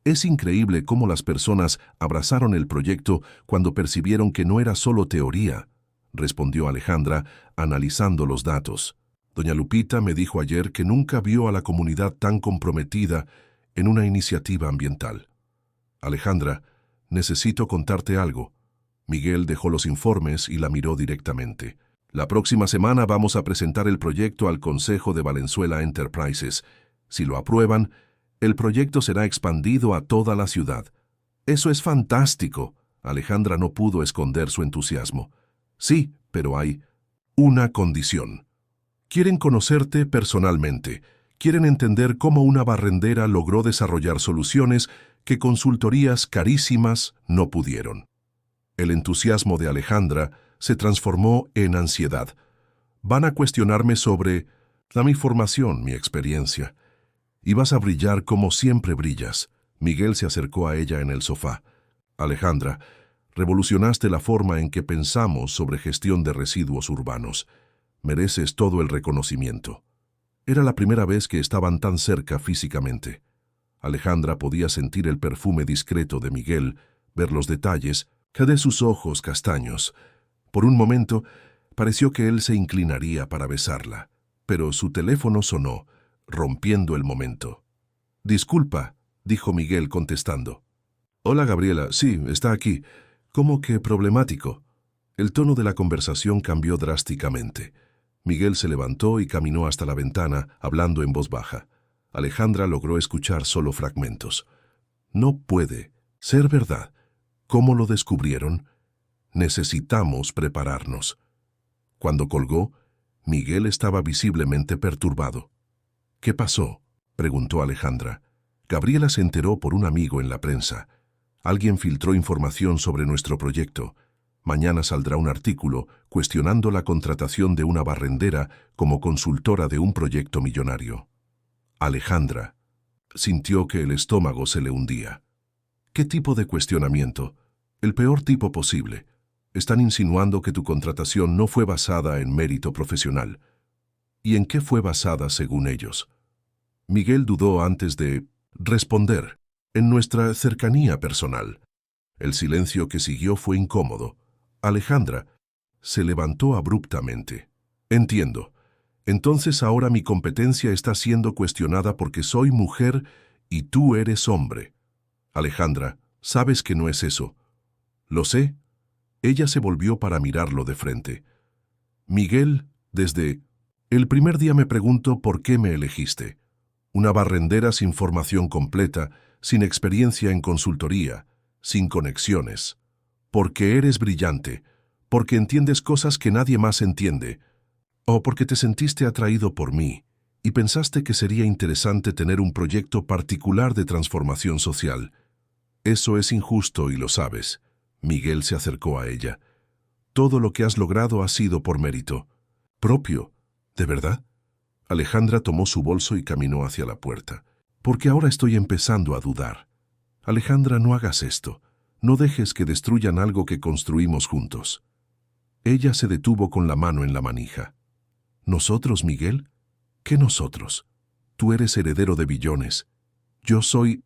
Es increíble cómo las personas abrazaron el proyecto cuando percibieron que no era solo teoría», respondió Alejandra, analizando los datos. «Doña Lupita me dijo ayer que nunca vio a la comunidad tan comprometida en una iniciativa ambiental». «Alejandra, necesito contarte algo». Miguel dejó los informes y la miró directamente. «La próxima semana vamos a presentar el proyecto al Consejo de Valenzuela Enterprises. Si lo aprueban, el proyecto será expandido a toda la ciudad». «Eso es fantástico». Alejandra no pudo esconder su entusiasmo. «Sí, pero hay una condición. Quieren conocerte personalmente. Quieren entender cómo una barrendera logró desarrollar soluciones que consultorías carísimas no pudieron». El entusiasmo de Alejandra se transformó en ansiedad. «Van a cuestionarme sobre mi formación, mi experiencia. Y vas a brillar como siempre brillas». Miguel se acercó a ella en el sofá. «Alejandra, revolucionaste la forma en que pensamos sobre gestión de residuos urbanos. Mereces todo el reconocimiento». Era la primera vez que estaban tan cerca físicamente. Alejandra podía sentir el perfume discreto de Miguel, ver los detalles de sus ojos castaños. Por un momento, pareció que él se inclinaría para besarla, pero su teléfono sonó, rompiendo el momento. «Disculpa», dijo Miguel contestando. «Hola, Gabriela. Sí, está aquí. ¿Cómo que problemático?». El tono de la conversación cambió drásticamente. Miguel se levantó y caminó hasta la ventana, hablando en voz baja. Alejandra logró escuchar solo fragmentos. «No puede ser verdad. ¿Cómo lo descubrieron? Necesitamos prepararnos». Cuando colgó, Miguel estaba visiblemente perturbado. «¿Qué pasó?», preguntó Alejandra. Gabriela se enteró por un amigo en la prensa. Alguien filtró información sobre nuestro proyecto. Mañana saldrá un artículo cuestionando la contratación de una barrendera como consultora de un proyecto millonario. Alejandra sintió que el estómago se le hundía. ¿Qué tipo de cuestionamiento? El peor tipo posible. Están insinuando que tu contratación no fue basada en mérito profesional. ¿Y en qué fue basada según ellos? Miguel dudó antes de responder. En nuestra cercanía personal. El silencio que siguió fue incómodo. Alejandra se levantó abruptamente. Entiendo. Entonces ahora mi competencia está siendo cuestionada porque soy mujer y tú eres hombre. Alejandra, sabes que no es eso. Lo sé. Ella se volvió para mirarlo de frente. Miguel, desde el primer día me pregunto por qué me elegiste. Una barrendera sin formación completa, sin experiencia en consultoría, sin conexiones. Porque eres brillante, porque entiendes cosas que nadie más entiende, o porque te sentiste atraído por mí y pensaste que sería interesante tener un proyecto particular de transformación social. Eso es injusto y lo sabes. Miguel se acercó a ella. Todo lo que has logrado ha sido por mérito propio, ¿de verdad? Alejandra tomó su bolso y caminó hacia la puerta. Porque ahora estoy empezando a dudar. Alejandra, no hagas esto. No dejes que destruyan algo que construimos juntos. Ella se detuvo con la mano en la manija. ¿Nosotros, Miguel? ¿Qué nosotros? Tú eres heredero de billones. Yo soy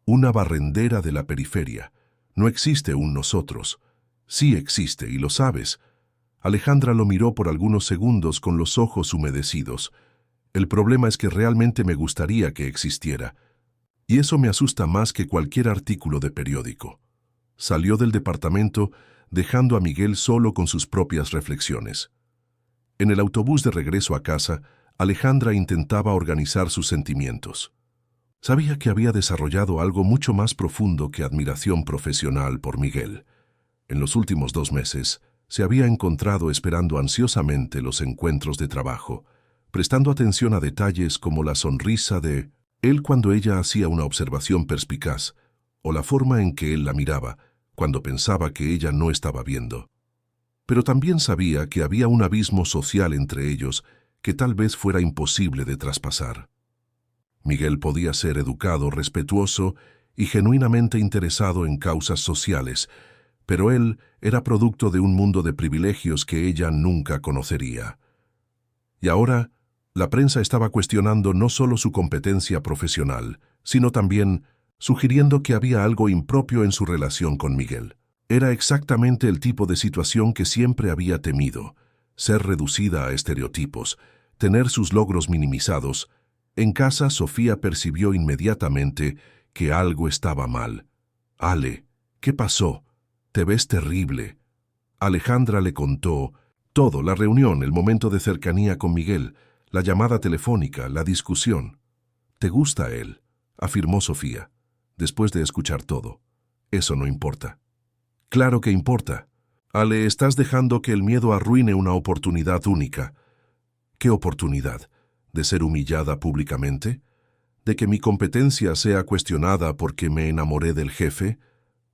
una barrendera de la periferia. No existe un nosotros. Sí existe, y lo sabes. Alejandra lo miró por algunos segundos con los ojos humedecidos. El problema es que realmente me gustaría que existiera. Y eso me asusta más que cualquier artículo de periódico. Salió del departamento, dejando a Miguel solo con sus propias reflexiones. En el autobús de regreso a casa, Alejandra intentaba organizar sus sentimientos. Sabía que había desarrollado algo mucho más profundo que admiración profesional por Miguel. En los últimos 2 meses, se había encontrado esperando ansiosamente los encuentros de trabajo, prestando atención a detalles como la sonrisa de él cuando ella hacía una observación perspicaz, o la forma en que él la miraba cuando pensaba que ella no estaba viendo. Pero también sabía que había un abismo social entre ellos que tal vez fuera imposible de traspasar. Miguel podía ser educado, respetuoso y genuinamente interesado en causas sociales, pero él era producto de un mundo de privilegios que ella nunca conocería. Y ahora, la prensa estaba cuestionando no solo su competencia profesional, sino también sugiriendo que había algo impropio en su relación con Miguel. Era exactamente el tipo de situación que siempre había temido: ser reducida a estereotipos, tener sus logros minimizados. En casa, Sofía percibió inmediatamente que algo estaba mal. «Ale, ¿qué pasó? Te ves terrible». Alejandra le contó todo: la reunión, el momento de cercanía con Miguel, la llamada telefónica, la discusión. «¿Te gusta él?», afirmó Sofía, después de escuchar todo. «Eso no importa». «Claro que importa. Ale, estás dejando que el miedo arruine una oportunidad única». «¿Qué oportunidad? ¿De ser humillada públicamente? ¿De que mi competencia sea cuestionada porque me enamoré del jefe?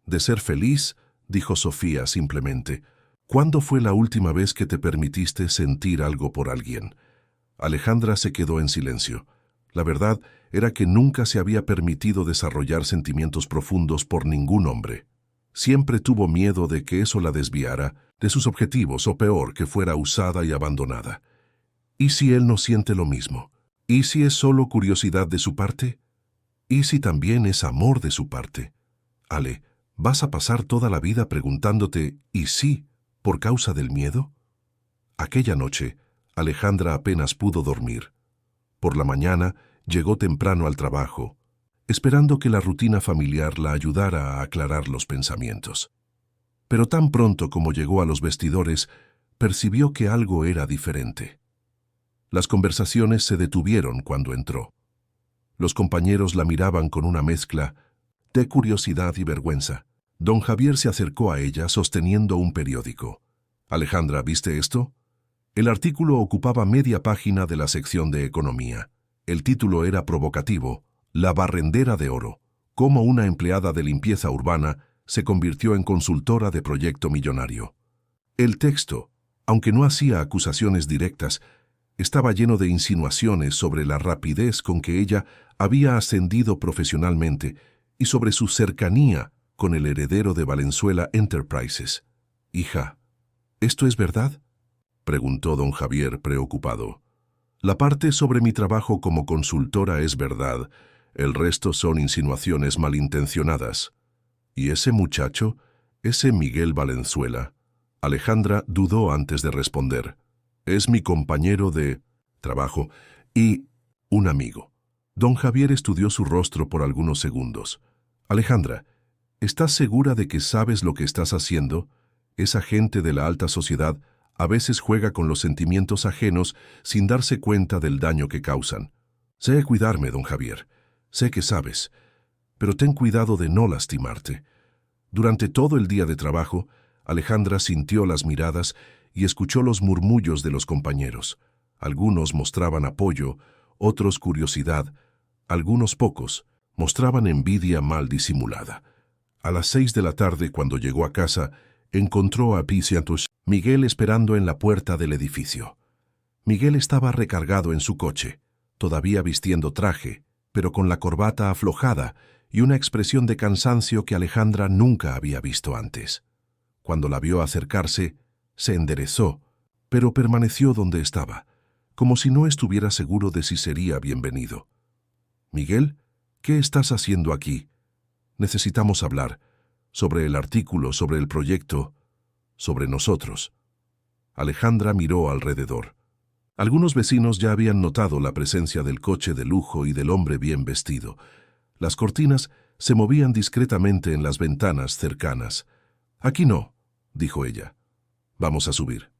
¿De ser feliz?», dijo Sofía simplemente. «¿Cuándo fue la última vez que te permitiste sentir algo por alguien?». Alejandra se quedó en silencio. La verdad era que nunca se había permitido desarrollar sentimientos profundos por ningún hombre. Siempre tuvo miedo de que eso la desviara de sus objetivos, o peor, que fuera usada y abandonada. ¿Y si él no siente lo mismo? ¿Y si es solo curiosidad de su parte? ¿Y si también es amor de su parte? Ale, ¿vas a pasar toda la vida preguntándote ¿y sí por causa del miedo? Aquella noche, Alejandra apenas pudo dormir. Por la mañana, llegó temprano al trabajo, esperando que la rutina familiar la ayudara a aclarar los pensamientos. Pero tan pronto como llegó a los vestidores, percibió que algo era diferente. Las conversaciones se detuvieron cuando entró. Los compañeros la miraban con una mezcla de curiosidad y vergüenza. Don Javier se acercó a ella sosteniendo un periódico. «Alejandra, ¿viste esto?». El artículo ocupaba media página de la sección de economía. El título era provocativo: La barrendera de oro, cómo una empleada de limpieza urbana se convirtió en consultora de proyecto millonario. El texto, aunque no hacía acusaciones directas, estaba lleno de insinuaciones sobre la rapidez con que ella había ascendido profesionalmente y sobre su cercanía con el heredero de Valenzuela Enterprises. «Hija, ¿esto es verdad?», preguntó don Javier preocupado. «La parte sobre mi trabajo como consultora es verdad, el resto son insinuaciones malintencionadas». «¿Y ese muchacho? ¿Ese Miguel Valenzuela?». Alejandra dudó antes de responder. «Es mi compañero de trabajo y un amigo». Don Javier estudió su rostro por algunos segundos. «Alejandra, ¿estás segura de que sabes lo que estás haciendo? Esa gente de la alta sociedad a veces juega con los sentimientos ajenos sin darse cuenta del daño que causan. Sé cuidarme, don Javier. Sé que sabes, pero ten cuidado de no lastimarte». Durante todo el día de trabajo, Alejandra sintió las miradas y escuchó los murmullos de los compañeros. Algunos mostraban apoyo, otros curiosidad, algunos pocos mostraban envidia mal disimulada. A las 6 de la tarde, cuando llegó a casa, encontró a Miguel esperando en la puerta del edificio. Miguel estaba recargado en su coche, todavía vistiendo traje, pero con la corbata aflojada y una expresión de cansancio que Alejandra nunca había visto antes. Cuando la vio acercarse, se enderezó, pero permaneció donde estaba, como si no estuviera seguro de si sería bienvenido. «Miguel, ¿qué estás haciendo aquí? Necesitamos hablar sobre el artículo, sobre el proyecto, sobre nosotros». Alejandra miró alrededor. Algunos vecinos ya habían notado la presencia del coche de lujo y del hombre bien vestido. Las cortinas se movían discretamente en las ventanas cercanas. «Aquí no», dijo ella. «Vamos a subir».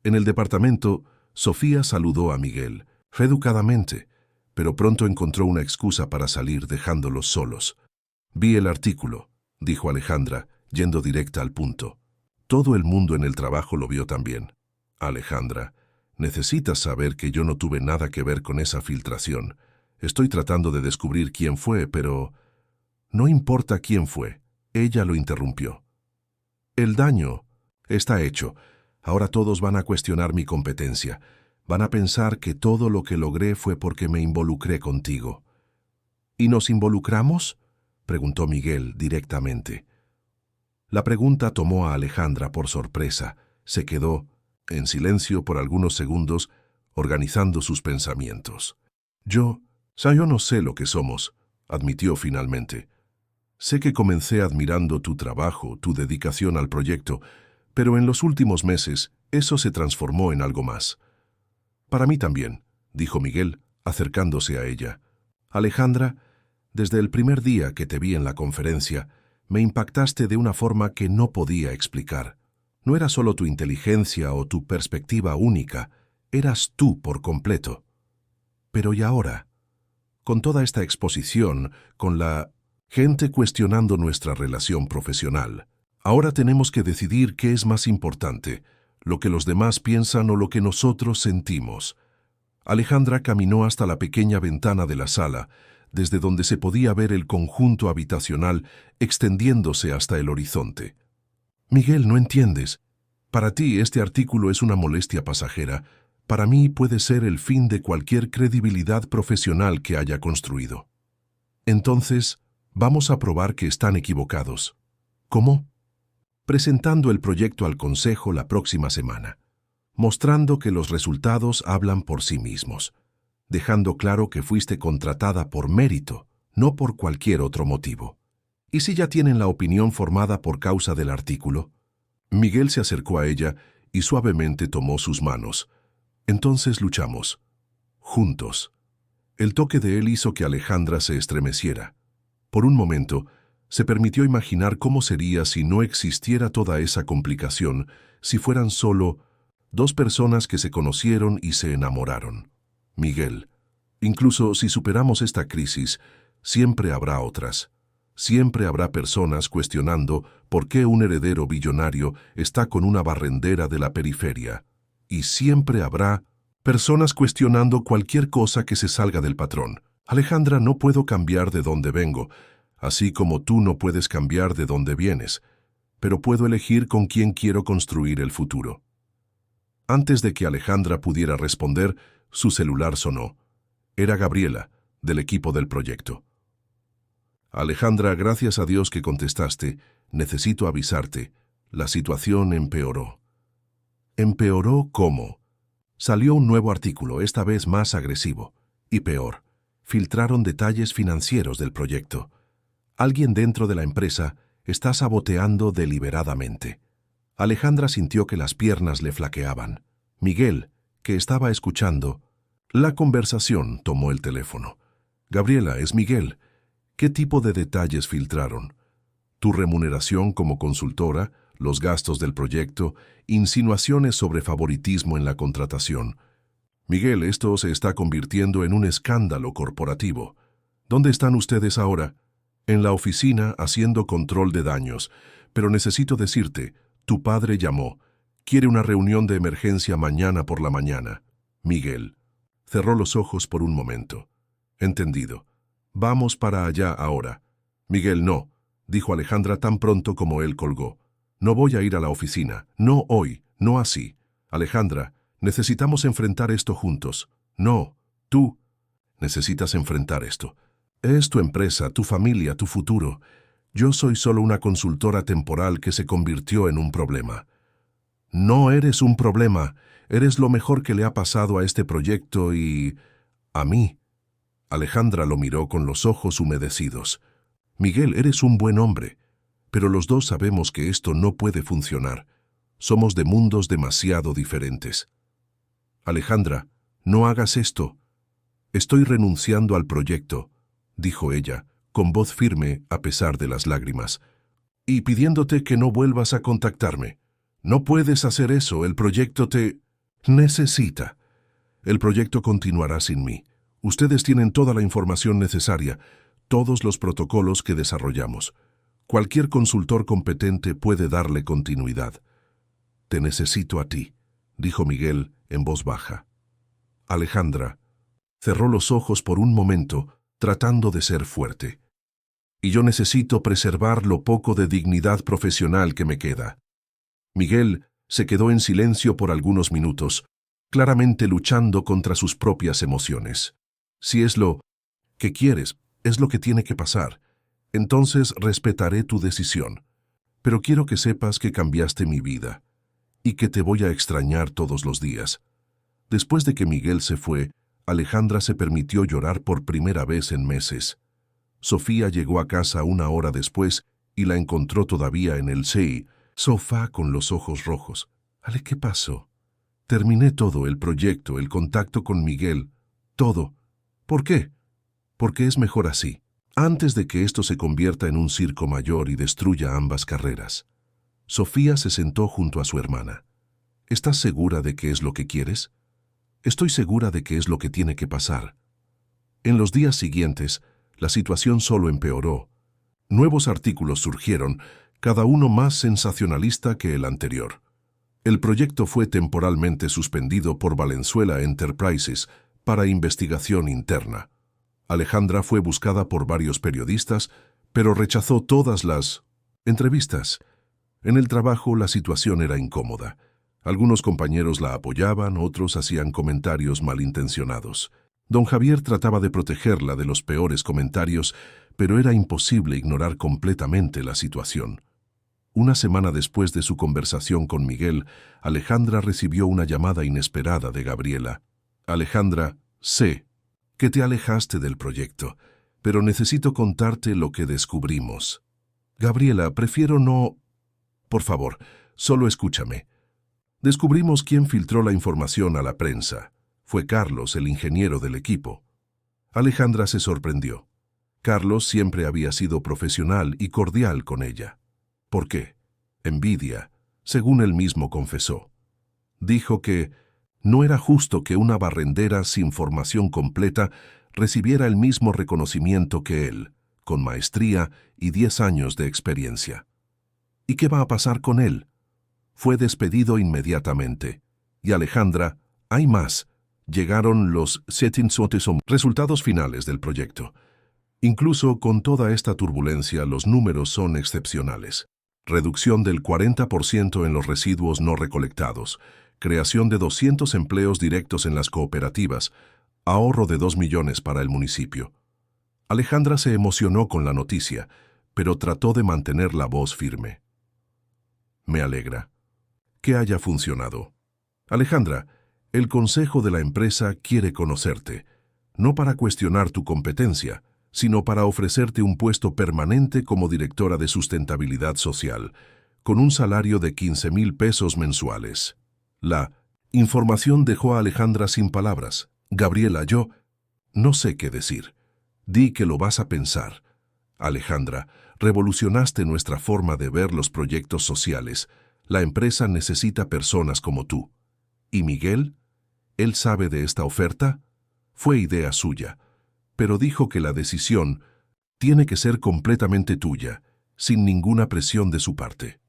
En el departamento, Sofía saludó a Miguel, educadamente, pero pronto encontró una excusa para salir dejándolos solos. «Vi el artículo», dijo Alejandra, yendo directa al punto. Todo el mundo en el trabajo lo vio también. «Alejandra, necesitas saber que yo no tuve nada que ver con esa filtración. Estoy tratando de descubrir quién fue, pero...». «No importa quién fue», ella lo interrumpió. «El daño está hecho. Ahora todos van a cuestionar mi competencia. Van a pensar que todo lo que logré fue porque me involucré contigo». «¿Y nos involucramos?», preguntó Miguel directamente. La pregunta tomó a Alejandra por sorpresa. Se quedó en silencio por algunos segundos, organizando sus pensamientos. Yo no sé lo que somos», admitió finalmente. «Sé que comencé admirando tu trabajo, tu dedicación al proyecto, pero en los últimos meses eso se transformó en algo más». «Para mí también», dijo Miguel, acercándose a ella. «Alejandra, desde el primer día que te vi en la conferencia, me impactaste de una forma que no podía explicar. No era solo tu inteligencia o tu perspectiva única, eras tú por completo. Pero ¿y ahora? Con toda esta exposición, con la gente cuestionando nuestra relación profesional, ahora tenemos que decidir qué es más importante, lo que los demás piensan o lo que nosotros sentimos». Alejandra caminó hasta la pequeña ventana de la sala, desde donde se podía ver el conjunto habitacional extendiéndose hasta el horizonte. «Miguel, no entiendes. Para ti este artículo es una molestia pasajera. Para mí puede ser el fin de cualquier credibilidad profesional que haya construido. Entonces, vamos a probar que están equivocados». «¿Cómo?». «Presentando el proyecto al Consejo la próxima semana, mostrando que los resultados hablan por sí mismos, dejando claro que fuiste contratada por mérito, no por cualquier otro motivo. ¿Y si ya tienen la opinión formada por causa del artículo?». Miguel se acercó a ella y suavemente tomó sus manos. «Entonces luchamos. Juntos». El toque de él hizo que Alejandra se estremeciera. Por un momento, se permitió imaginar cómo sería si no existiera toda esa complicación, si fueran solo dos personas que se conocieron y se enamoraron. «Miguel, incluso si superamos esta crisis, siempre habrá otras. Siempre habrá personas cuestionando por qué un heredero billonario está con una barrendera de la periferia. Y siempre habrá personas cuestionando cualquier cosa que se salga del patrón. Alejandra, no puedo cambiar de dónde vengo, así como tú no puedes cambiar de dónde vienes, pero puedo elegir con quién quiero construir el futuro. Antes de que Alejandra pudiera responder, su celular sonó. Era Gabriela, del equipo del proyecto. Alejandra, gracias a Dios que contestaste, necesito avisarte, la situación empeoró. ¿Empeoró cómo? Salió un nuevo artículo, esta vez más agresivo. Y peor, filtraron detalles financieros del proyecto. Alguien dentro de la empresa está saboteando deliberadamente. Alejandra sintió que las piernas le flaqueaban. Miguel, que estaba escuchando la conversación, tomó el teléfono. Gabriela, es Miguel. ¿Qué tipo de detalles filtraron? ¿Tu remuneración como consultora, los gastos del proyecto, insinuaciones sobre favoritismo en la contratación? Miguel, esto se está convirtiendo en un escándalo corporativo. ¿Dónde están ustedes ahora? En la oficina haciendo control de daños. Pero necesito decirte, tu padre llamó. Quiere una reunión de emergencia mañana por la mañana. Miguel. Cerró los ojos por un momento. Entendido. Vamos para allá ahora. Miguel, no, dijo Alejandra tan pronto como él colgó. No voy a ir a la oficina. No hoy, no así. Alejandra, necesitamos enfrentar esto juntos. No, tú necesitas enfrentar esto. Es tu empresa, tu familia, tu futuro. Yo soy solo una consultora temporal que se convirtió en un problema. No eres un problema. Eres lo mejor que le ha pasado a este proyecto y a mí. Alejandra lo miró con los ojos humedecidos. Miguel, eres un buen hombre, pero los dos sabemos que esto no puede funcionar. Somos de mundos demasiado diferentes. Alejandra, no hagas esto. Estoy renunciando al proyecto, dijo ella, con voz firme a pesar de las lágrimas, y pidiéndote que no vuelvas a contactarme. No puedes hacer eso, el proyecto te necesita. El proyecto continuará sin mí. Ustedes tienen toda la información necesaria, todos los protocolos que desarrollamos. Cualquier consultor competente puede darle continuidad. Te necesito a ti, dijo Miguel en voz baja. Alejandra cerró los ojos por un momento, tratando de ser fuerte. Y yo necesito preservar lo poco de dignidad profesional que me queda. Miguel se quedó en silencio por algunos minutos, claramente luchando contra sus propias emociones. Si es lo que quieres, es lo que tiene que pasar. Entonces respetaré tu decisión. Pero quiero que sepas que cambiaste mi vida y que te voy a extrañar todos los días. Después de que Miguel se fue, Alejandra se permitió llorar por primera vez en meses. Sofía llegó a casa una hora después y la encontró todavía en el sofá con los ojos rojos. Ale, ¿qué pasó? Terminé todo, el proyecto, el contacto con Miguel, todo. ¿Por qué? Porque es mejor así, antes de que esto se convierta en un circo mayor y destruya ambas carreras. Sofía se sentó junto a su hermana. ¿Estás segura de que es lo que quieres? Estoy segura de que es lo que tiene que pasar. En los días siguientes, la situación solo empeoró. Nuevos artículos surgieron, cada uno más sensacionalista que el anterior. El proyecto fue temporalmente suspendido por Valenzuela Enterprises para investigación interna. Alejandra fue buscada por varios periodistas, pero rechazó todas las entrevistas. En el trabajo la situación era incómoda. Algunos compañeros la apoyaban, otros hacían comentarios malintencionados. Don Javier trataba de protegerla de los peores comentarios, pero era imposible ignorar completamente la situación. Una semana después de su conversación con Miguel, Alejandra recibió una llamada inesperada de Gabriela. Alejandra, sé que te alejaste del proyecto, pero necesito contarte lo que descubrimos. Gabriela, prefiero no... Por favor, solo escúchame. Descubrimos quién filtró la información a la prensa. Fue Carlos, el ingeniero del equipo. Alejandra se sorprendió. Carlos siempre había sido profesional y cordial con ella. ¿Por qué? Envidia, según él mismo confesó. Dijo que no era justo que una barrendera sin formación completa recibiera el mismo reconocimiento que él, con maestría y 10 años de experiencia. ¿Y qué va a pasar con él? Fue despedido inmediatamente. Y Alejandra, hay más, Llegaron los resultados finales del proyecto. Incluso con toda esta turbulencia, los números son excepcionales. Reducción del 40% en los residuos no recolectados, creación de 200 empleos directos en las cooperativas, ahorro de 2 millones para el municipio. Alejandra se emocionó con la noticia, pero trató de mantener la voz firme. Me alegra que haya funcionado. Alejandra, el consejo de la empresa quiere conocerte, no para cuestionar tu competencia, sino para ofrecerte un puesto permanente como directora de sustentabilidad social, con un salario de 15,000 pesos mensuales. La información dejó a Alejandra sin palabras. Gabriela, yo no sé qué decir. Di que lo vas a pensar. Alejandra, revolucionaste nuestra forma de ver los proyectos sociales. La empresa necesita personas como tú. ¿Y Miguel? ¿Él sabe de esta oferta? Fue idea suya, pero dijo que la decisión tiene que ser completamente tuya, sin ninguna presión de su parte.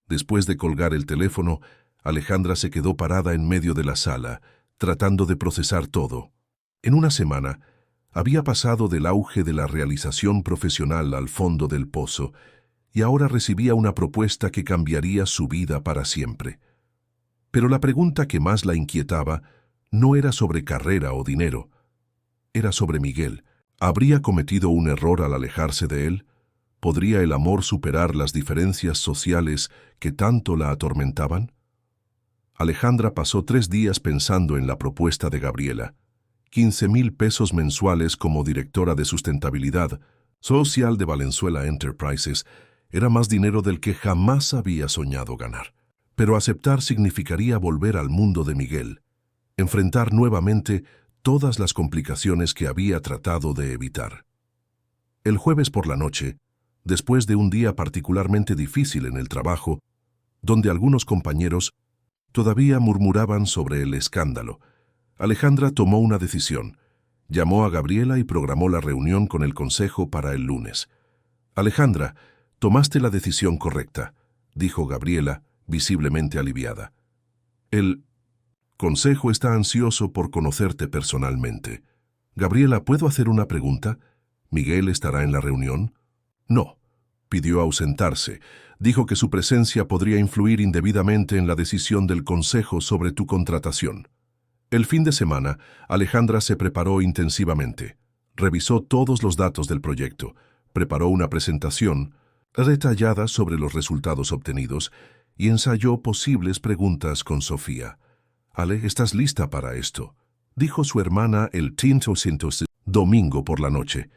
Después de colgar el teléfono, Alejandra se quedó parada en medio de la sala, tratando de procesar todo. En una semana, había pasado del auge de la realización profesional al fondo del pozo, y ahora recibía una propuesta que cambiaría su vida para siempre. Pero la pregunta que más la inquietaba no era sobre carrera o dinero, era sobre Miguel. ¿Habría cometido un error al alejarse de él? ¿Podría el amor superar las diferencias sociales que tanto la atormentaban? Alejandra pasó 3 días pensando en la propuesta de Gabriela. 15,000 pesos mensuales como directora de sustentabilidad social de Valenzuela Enterprises era más dinero del que jamás había soñado ganar. Pero aceptar significaría volver al mundo de Miguel, enfrentar nuevamente todas las complicaciones que había tratado de evitar. El jueves por la noche, después de un día particularmente difícil en el trabajo, donde algunos compañeros todavía murmuraban sobre el escándalo, Alejandra tomó una decisión. Llamó a Gabriela y programó la reunión con el consejo para el lunes. Alejandra, tomaste la decisión correcta, dijo Gabriela, visiblemente aliviada. El consejo está ansioso por conocerte personalmente. Gabriela, ¿puedo hacer una pregunta? ¿Miguel estará en la reunión? No. Pidió ausentarse. Dijo que su presencia podría influir indebidamente en la decisión del consejo sobre tu contratación. El fin de semana, Alejandra se preparó intensivamente. Revisó todos los datos del proyecto, preparó una presentación detallada sobre los resultados obtenidos y ensayó posibles preguntas con Sofía. Ale, ¿estás lista para esto?, dijo su hermana el domingo por la noche.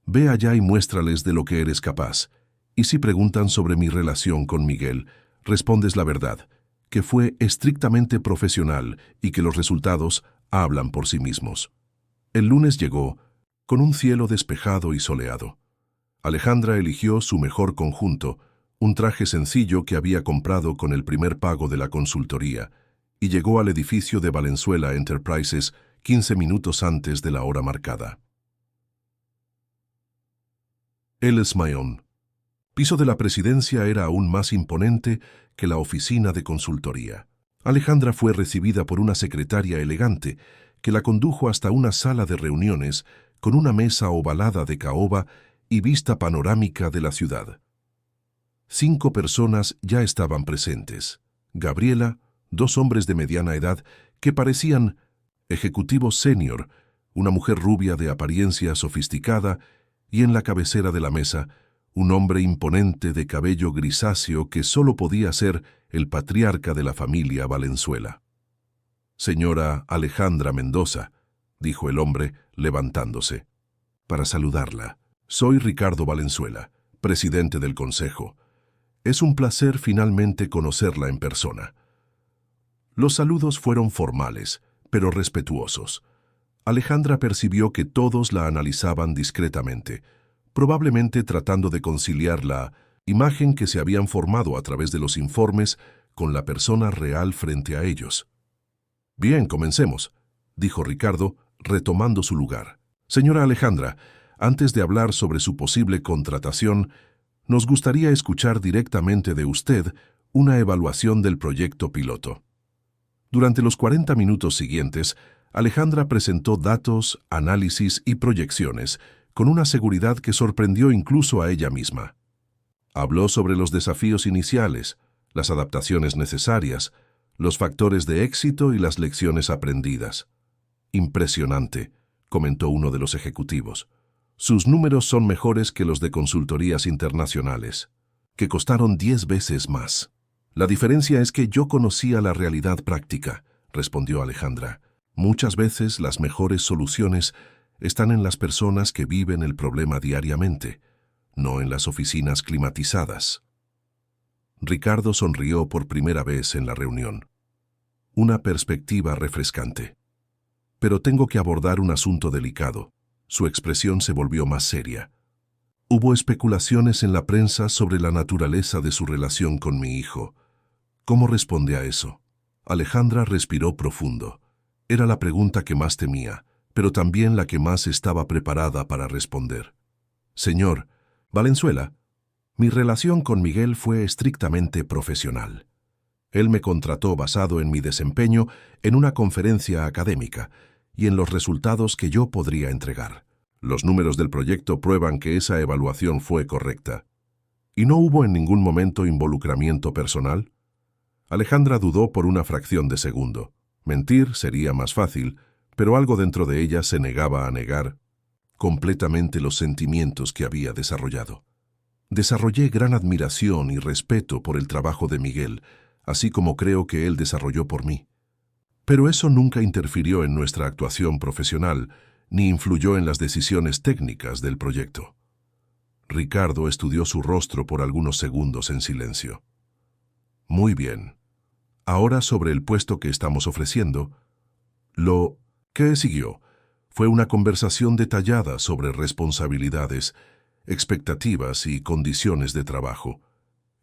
Ve allá y muéstrales de lo que eres capaz. Y si preguntan sobre mi relación con Miguel, respondes la verdad, que fue estrictamente profesional y que los resultados hablan por sí mismos. El lunes llegó, con un cielo despejado y soleado. Alejandra eligió su mejor conjunto, un traje sencillo que había comprado con el primer pago de la consultoría, y llegó al edificio de Valenzuela Enterprises 15 minutos antes de la hora marcada. El Esmayón. Piso de la presidencia era aún más imponente que la oficina de consultoría. Alejandra fue recibida por una secretaria elegante que la condujo hasta una sala de reuniones con una mesa ovalada de caoba y vista panorámica de la ciudad. 5 personas ya estaban presentes. Gabriela, 2 hombres de mediana edad que parecían ejecutivos senior, una mujer rubia de apariencia sofisticada y en la cabecera de la mesa, un hombre imponente de cabello grisáceo que solo podía ser el patriarca de la familia Valenzuela. Señora Alejandra Mendoza, dijo el hombre, levantándose. Para saludarla. Soy Ricardo Valenzuela, presidente del Consejo. Es un placer finalmente conocerla en persona. Los saludos fueron formales, pero respetuosos. Alejandra percibió que todos la analizaban discretamente, probablemente tratando de conciliar la imagen que se habían formado a través de los informes con la persona real frente a ellos. Bien, comencemos, dijo Ricardo, retomando su lugar. Señora Alejandra, antes de hablar sobre su posible contratación, nos gustaría escuchar directamente de usted una evaluación del proyecto piloto. Durante los 40 minutos siguientes, Alejandra presentó datos, análisis y proyecciones, con una seguridad que sorprendió incluso a ella misma. Habló sobre los desafíos iniciales, las adaptaciones necesarias, los factores de éxito y las lecciones aprendidas. Impresionante, comentó uno de los ejecutivos. Sus números son mejores que los de consultorías internacionales, que costaron 10 veces más. La diferencia es que yo conocía la realidad práctica, respondió Alejandra. Muchas veces las mejores soluciones están en las personas que viven el problema diariamente, no en las oficinas climatizadas. Ricardo sonrió por primera vez en la reunión. Una perspectiva refrescante. Pero tengo que abordar un asunto delicado. Su expresión se volvió más seria. Hubo especulaciones en la prensa sobre la naturaleza de su relación con mi hijo. ¿Cómo responde a eso? Alejandra respiró profundo. Era la pregunta que más temía, pero también la que más estaba preparada para responder. Señor Valenzuela, mi relación con Miguel fue estrictamente profesional. Él me contrató basado en mi desempeño en una conferencia académica y en los resultados que yo podría entregar. Los números del proyecto prueban que esa evaluación fue correcta. ¿Y no hubo en ningún momento involucramiento personal? Alejandra dudó por una fracción de segundo. Mentir sería más fácil, pero algo dentro de ella se negaba a negar completamente los sentimientos que había desarrollado. Desarrollé gran admiración y respeto por el trabajo de Miguel, así como creo que él desarrolló por mí. Pero eso nunca interfirió en nuestra actuación profesional, ni influyó en las decisiones técnicas del proyecto. Ricardo estudió su rostro por algunos segundos en silencio. Muy bien. Ahora sobre el puesto que estamos ofreciendo. Lo que siguió fue una conversación detallada sobre responsabilidades, expectativas y condiciones de trabajo.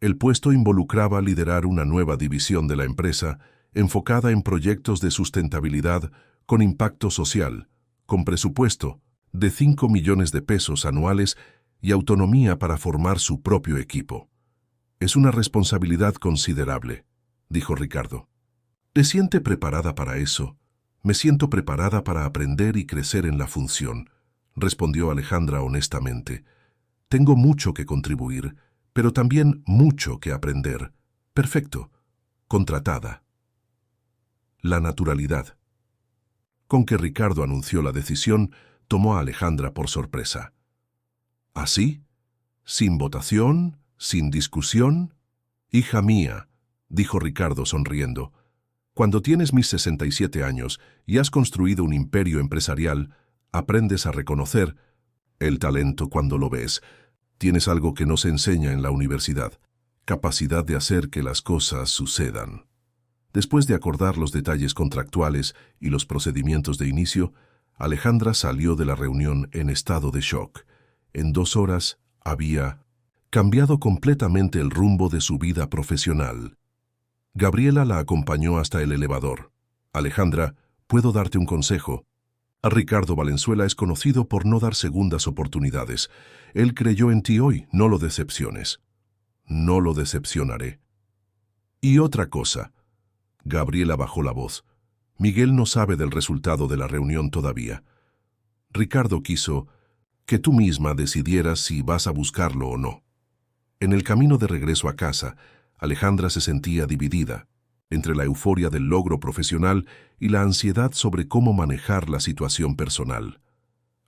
El puesto involucraba liderar una nueva división de la empresa enfocada en proyectos de sustentabilidad con impacto social, con presupuesto de 5 millones de pesos anuales y autonomía para formar su propio equipo. Es una responsabilidad considerable, dijo Ricardo. ¿Te siente preparada para eso? Me siento preparada para aprender y crecer en la función, respondió Alejandra honestamente. Tengo mucho que contribuir, pero también mucho que aprender. Perfecto. Contratada. La naturalidad. Con que Ricardo anunció la decisión, tomó a Alejandra por sorpresa. ¿Así? ¿Sin votación? ¿Sin discusión? Hija mía, dijo Ricardo sonriendo, cuando tienes mis 67 años y has construido un imperio empresarial, aprendes a reconocer el talento cuando lo ves. Tienes algo que no se enseña en la universidad, capacidad de hacer que las cosas sucedan. Después de acordar los detalles contractuales y los procedimientos de inicio, Alejandra salió de la reunión en estado de shock. En 2 horas había cambiado completamente el rumbo de su vida profesional. Gabriela la acompañó hasta el elevador. Alejandra, ¿puedo darte un consejo? Ricardo Valenzuela es conocido por no dar segundas oportunidades. Él creyó en ti hoy, no lo decepciones. No lo decepcionaré. Y otra cosa. Gabriela bajó la voz. Miguel no sabe del resultado de la reunión todavía. Ricardo quiso que tú misma decidieras si vas a buscarlo o no. En el camino de regreso a casa, Alejandra se sentía dividida entre la euforia del logro profesional y la ansiedad sobre cómo manejar la situación personal.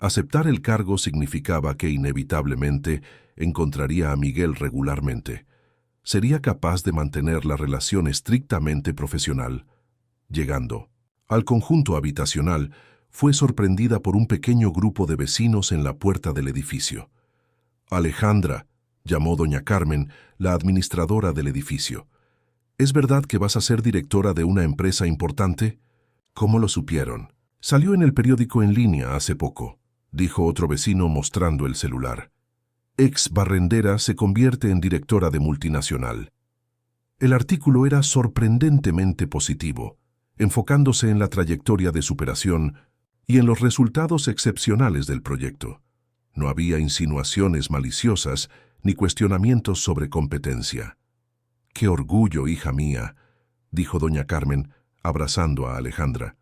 Aceptar el cargo significaba que inevitablemente encontraría a Miguel regularmente. Sería capaz de mantener la relación estrictamente profesional. Llegando al conjunto habitacional, fue sorprendida por un pequeño grupo de vecinos en la puerta del edificio. Alejandra, llamó doña Carmen, la administradora del edificio. ¿Es verdad que vas a ser directora de una empresa importante? ¿Cómo lo supieron? Salió en el periódico en línea hace poco, dijo otro vecino mostrando el celular. Ex barrendera se convierte en directora de multinacional. El artículo era sorprendentemente positivo, enfocándose en la trayectoria de superación y en los resultados excepcionales del proyecto. No había insinuaciones maliciosas ni cuestionamientos sobre competencia. ¡Qué orgullo, hija mía!, dijo doña Carmen, abrazando a Alejandra.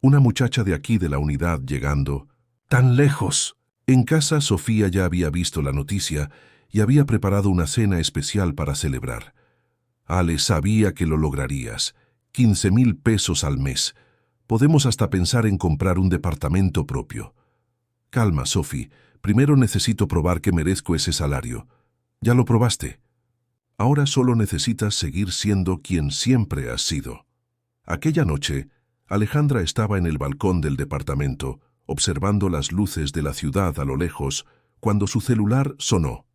Una muchacha de aquí de la unidad llegando. ¡Tan lejos! En casa, Sofía ya había visto la noticia y había preparado una cena especial para celebrar. Ale, sabía que lo lograrías. 15,000 pesos al mes. Podemos hasta pensar en comprar un departamento propio. Calma, Sophie. Primero necesito probar que merezco ese salario. Ya lo probaste. Ahora solo necesitas seguir siendo quien siempre has sido. Aquella noche, Alejandra estaba en el balcón del departamento, observando las luces de la ciudad a lo lejos, cuando su celular sonó.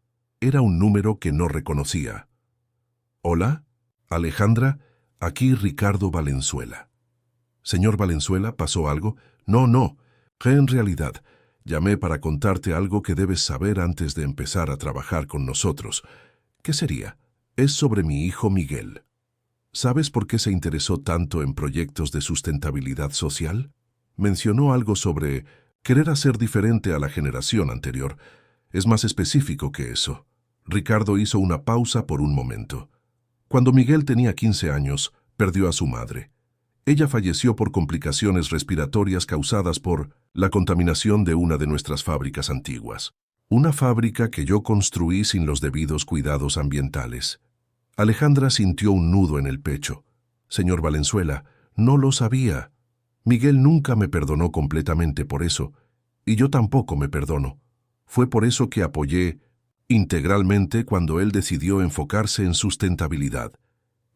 Era un número que no reconocía. «¿Hola? Alejandra, aquí Ricardo Valenzuela». «Señor Valenzuela, ¿pasó algo?» No, que en realidad llamé para contarte algo que debes saber antes de empezar a trabajar con nosotros. ¿Qué sería? Es sobre mi hijo Miguel. ¿Sabes por qué se interesó tanto en proyectos de sustentabilidad social? Mencionó algo sobre querer hacer diferente a la generación anterior. Es más específico que eso». Ricardo hizo una pausa por un momento. Cuando Miguel tenía 15 años, perdió a su madre. Ella falleció por complicaciones respiratorias causadas por la contaminación de una de nuestras fábricas antiguas. Una fábrica que yo construí sin los debidos cuidados ambientales. Alejandra sintió un nudo en el pecho. «Señor Valenzuela, no lo sabía. Miguel nunca me perdonó completamente por eso, y yo tampoco me perdono. Fue por eso que apoyé integralmente cuando él decidió enfocarse en sustentabilidad.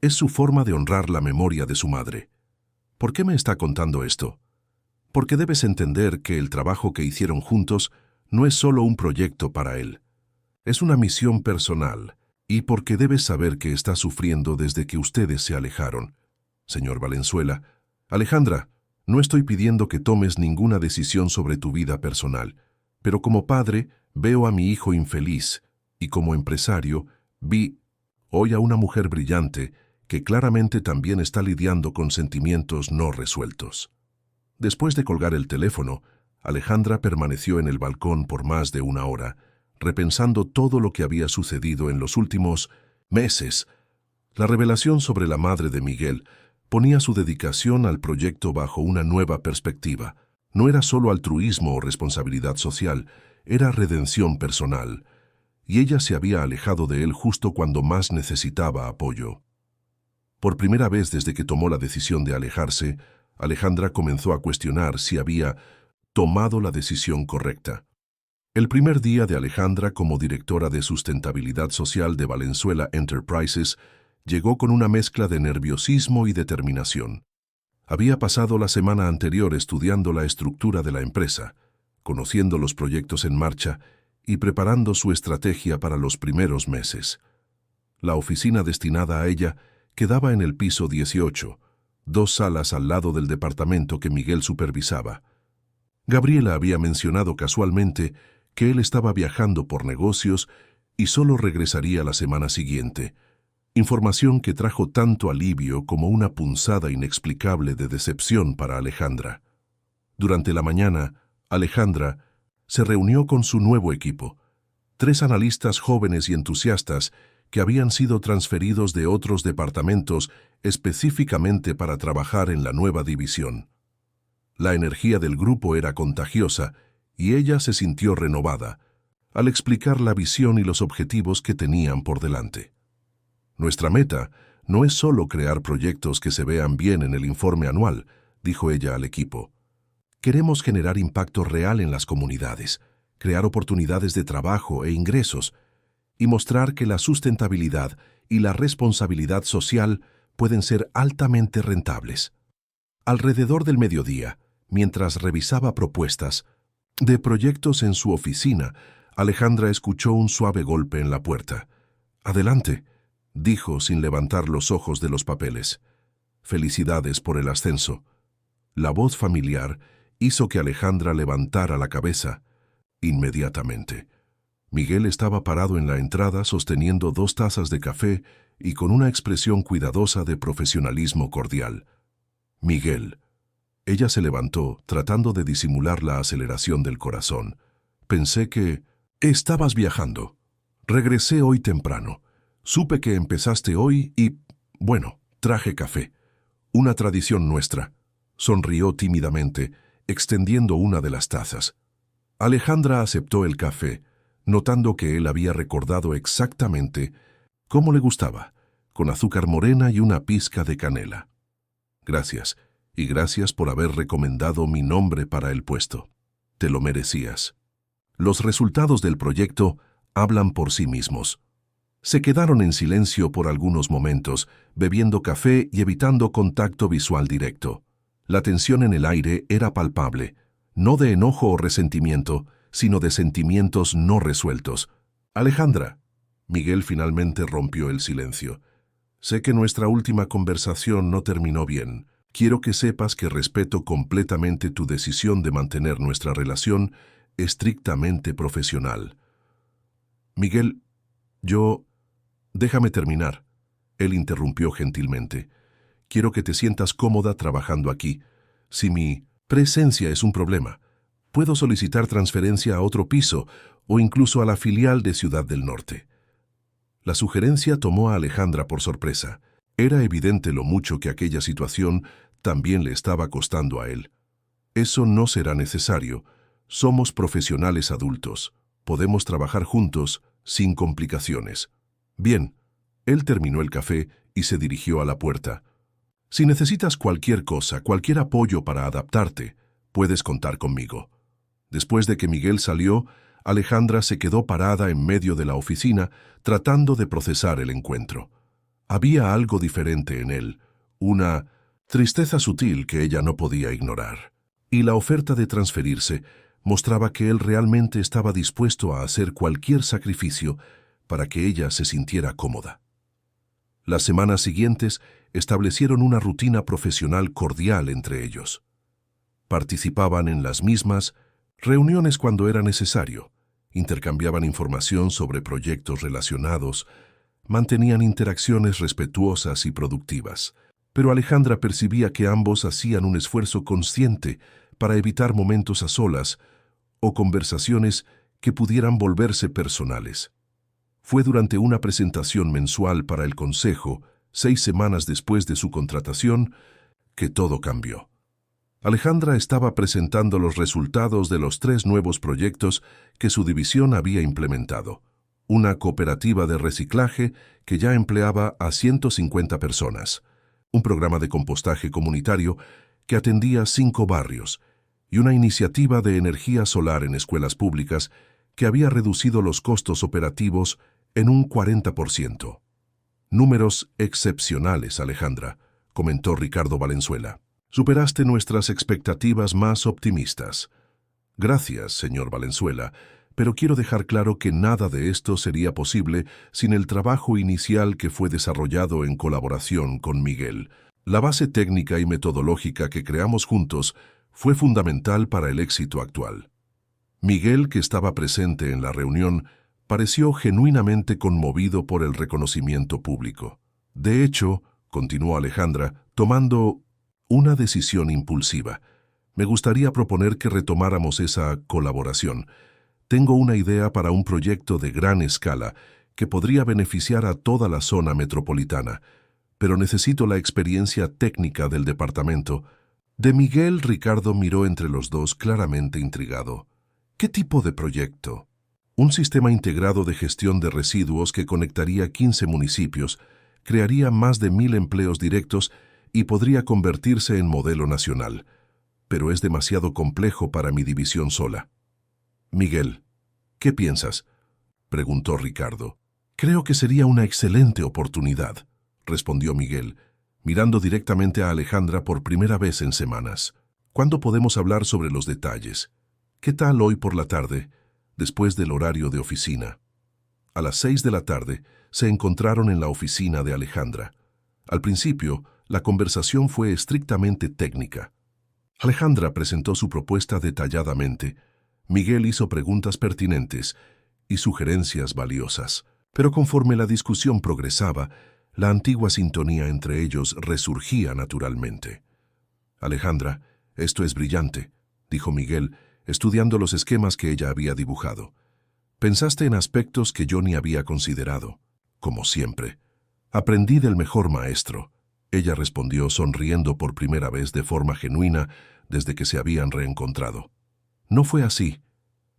Es su forma de honrar la memoria de su madre». «¿Por qué me está contando esto?» «Porque debes entender que el trabajo que hicieron juntos no es solo un proyecto para él. Es una misión personal, y porque debes saber que está sufriendo desde que ustedes se alejaron. Señor Valenzuela, Alejandra, no estoy pidiendo que tomes ninguna decisión sobre tu vida personal, pero como padre veo a mi hijo infeliz, y como empresario vi hoy a una mujer brillante que claramente también está lidiando con sentimientos no resueltos». Después de colgar el teléfono, Alejandra permaneció en el balcón por más de una hora, repensando todo lo que había sucedido en los últimos meses. La revelación sobre la madre de Miguel ponía su dedicación al proyecto bajo una nueva perspectiva. No era solo altruismo o responsabilidad social, era redención personal. Y ella se había alejado de él justo cuando más necesitaba apoyo. Por primera vez desde que tomó la decisión de alejarse, Alejandra comenzó a cuestionar si había tomado la decisión correcta. El primer día de Alejandra como directora de sustentabilidad social de Valenzuela Enterprises llegó con una mezcla de nerviosismo y determinación. Había pasado la semana anterior estudiando la estructura de la empresa, conociendo los proyectos en marcha y preparando su estrategia para los primeros meses. La oficina destinada a ella quedaba en el piso 18, 2 salas al lado del departamento que Miguel supervisaba. Gabriela había mencionado casualmente que él estaba viajando por negocios y solo regresaría la semana siguiente, información que trajo tanto alivio como una punzada inexplicable de decepción para Alejandra. Durante la mañana, Alejandra se reunió con su nuevo equipo, 3 analistas jóvenes y entusiastas que habían sido transferidos de otros departamentos específicamente para trabajar en la nueva división. La energía del grupo era contagiosa y ella se sintió renovada al explicar la visión y los objetivos que tenían por delante. «Nuestra meta no es solo crear proyectos que se vean bien en el informe anual», dijo ella al equipo. «Queremos generar impacto real en las comunidades, crear oportunidades de trabajo e ingresos, y mostrar que la sustentabilidad y la responsabilidad social pueden ser altamente rentables». Alrededor del mediodía, mientras revisaba propuestas de proyectos en su oficina, Alejandra escuchó un suave golpe en la puerta. «Adelante», dijo sin levantar los ojos de los papeles. «Felicidades por el ascenso». La voz familiar hizo que Alejandra levantara la cabeza. Inmediatamente, Miguel estaba parado en la entrada sosteniendo 2 tazas de café y con una expresión cuidadosa de profesionalismo cordial. «Miguel». Ella se levantó, tratando de disimular la aceleración del corazón. «Pensé que estabas viajando. Regresé hoy temprano. Supe que empezaste hoy y, bueno, traje café. Una tradición nuestra». Sonrió tímidamente, extendiendo una de las tazas. Alejandra aceptó el café, notando que él había recordado exactamente cómo le gustaba, con azúcar morena y una pizca de canela. Gracias, y gracias por haber recomendado mi nombre para el puesto. Te lo merecías. Los resultados del proyecto hablan por sí mismos. Se quedaron en silencio por algunos momentos, bebiendo café y evitando contacto visual directo. La tensión en el aire era palpable, no de enojo o resentimiento, sino de sentimientos no resueltos. Alejandra, Miguel finalmente rompió el silencio. Sé que nuestra última conversación no terminó bien. Quiero que sepas que respeto completamente tu decisión de mantener nuestra relación estrictamente profesional. Miguel, Déjame terminar. Él interrumpió gentilmente. Quiero que te sientas cómoda trabajando aquí. Si mi presencia es un problema, puedo solicitar transferencia a otro piso o incluso a la filial de Ciudad del Norte. La sugerencia tomó a Alejandra por sorpresa. Era evidente lo mucho que aquella situación también le estaba costando a él. Eso no será necesario. Somos profesionales adultos. Podemos trabajar juntos sin complicaciones. Bien, él terminó el café y se dirigió a la puerta. Si necesitas cualquier cosa, cualquier apoyo para adaptarte, puedes contar conmigo. Después de que Miguel salió, Alejandra se quedó parada en medio de la oficina, tratando de procesar el encuentro. Había algo diferente en él, una tristeza sutil que ella no podía ignorar. Y la oferta de transferirse mostraba que él realmente estaba dispuesto a hacer cualquier sacrificio para que ella se sintiera cómoda. Las semanas siguientes establecieron una rutina profesional cordial entre ellos. Participaban en las mismas reuniones cuando era necesario, intercambiaban información sobre proyectos relacionados, mantenían interacciones respetuosas y productivas. Pero Alejandra percibía que ambos hacían un esfuerzo consciente para evitar momentos a solas o conversaciones que pudieran volverse personales. Fue durante una presentación mensual para el consejo, 6 semanas después de su contratación, que todo cambió. Alejandra estaba presentando los resultados de los 3 nuevos proyectos que su división había implementado. Una cooperativa de reciclaje que ya empleaba a 150 personas, un programa de compostaje comunitario que atendía 5 barrios y una iniciativa de energía solar en escuelas públicas que había reducido los costos operativos en un 40%. Números excepcionales, Alejandra, comentó Ricardo Valenzuela. Superaste nuestras expectativas más optimistas. Gracias, señor Valenzuela, pero quiero dejar claro que nada de esto sería posible sin el trabajo inicial que fue desarrollado en colaboración con Miguel. La base técnica y metodológica que creamos juntos fue fundamental para el éxito actual. Miguel, que estaba presente en la reunión, pareció genuinamente conmovido por el reconocimiento público. De hecho, continuó Alejandra, tomando una decisión impulsiva. Me gustaría proponer que retomáramos esa colaboración. Tengo una idea para un proyecto de gran escala que podría beneficiar a toda la zona metropolitana, pero necesito la experiencia técnica del departamento. De Miguel, Ricardo miró entre los dos claramente intrigado. ¿Qué tipo de proyecto? Un sistema integrado de gestión de residuos que conectaría 15 municipios, crearía más de 1000 empleos directos y podría convertirse en modelo nacional. Pero es demasiado complejo para mi división sola. Miguel, ¿qué piensas?, preguntó Ricardo. Creo que sería una excelente oportunidad, respondió Miguel, mirando directamente a Alejandra por primera vez en semanas. ¿Cuándo podemos hablar sobre los detalles? ¿Qué tal hoy por la tarde, después del horario de oficina? A las 6 de la tarde se encontraron en la oficina de Alejandra. Al principio, la conversación fue estrictamente técnica. Alejandra presentó su propuesta detalladamente. Miguel hizo preguntas pertinentes y sugerencias valiosas. Pero conforme la discusión progresaba, la antigua sintonía entre ellos resurgía naturalmente. Alejandra, esto es brillante, dijo Miguel, estudiando los esquemas que ella había dibujado. Pensaste en aspectos que yo ni había considerado. Como siempre, aprendí del mejor maestro. Ella respondió sonriendo por primera vez de forma genuina desde que se habían reencontrado. No fue así.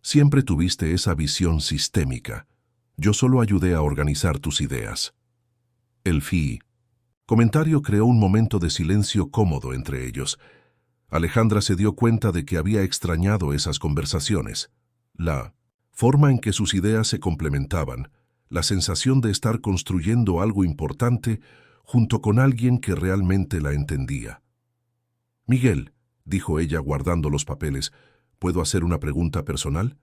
Siempre tuviste esa visión sistémica. Yo solo ayudé a organizar tus ideas. El comentario creó un momento de silencio cómodo entre ellos. Alejandra se dio cuenta de que había extrañado esas conversaciones. La forma en que sus ideas se complementaban, la sensación de estar construyendo algo importante junto con alguien que realmente la entendía. «Miguel», dijo ella guardando los papeles, «¿puedo hacer una pregunta personal?»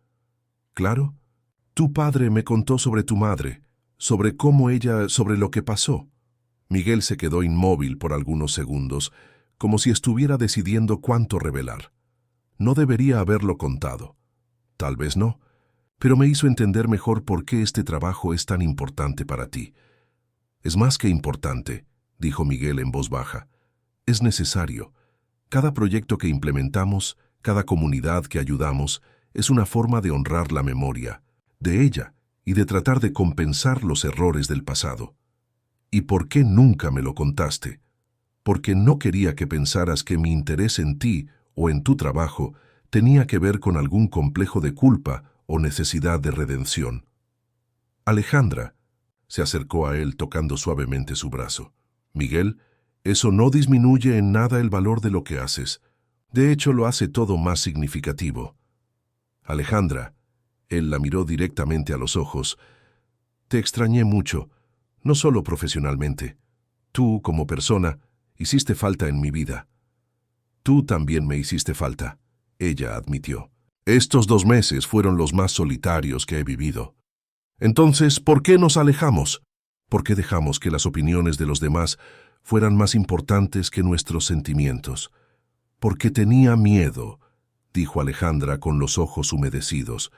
«Claro. Tu padre me contó sobre tu madre, sobre lo que pasó». Miguel se quedó inmóvil por algunos segundos, como si estuviera decidiendo cuánto revelar. No debería haberlo contado. Tal vez no, pero me hizo entender mejor por qué este trabajo es tan importante para ti. «Es más que importante», dijo Miguel en voz baja. «Es necesario. Cada proyecto que implementamos, cada comunidad que ayudamos, es una forma de honrar la memoria, de ella, y de tratar de compensar los errores del pasado». «¿Y por qué nunca me lo contaste?» «Porque no quería que pensaras que mi interés en ti o en tu trabajo tenía que ver con algún complejo de culpa o necesidad de redención». «Alejandra», se acercó a él tocando suavemente su brazo. «Miguel, eso no disminuye en nada el valor de lo que haces. De hecho, lo hace todo más significativo». «Alejandra», él la miró directamente a los ojos, «te extrañé mucho, no solo profesionalmente. Tú, como persona, hiciste falta en mi vida». «Tú también me hiciste falta», ella admitió. «Estos 2 meses fueron los más solitarios que he vivido». «Entonces, ¿por qué nos alejamos? ¿Por qué dejamos que las opiniones de los demás fueran más importantes que nuestros sentimientos?» «Porque tenía miedo», dijo Alejandra con los ojos humedecidos.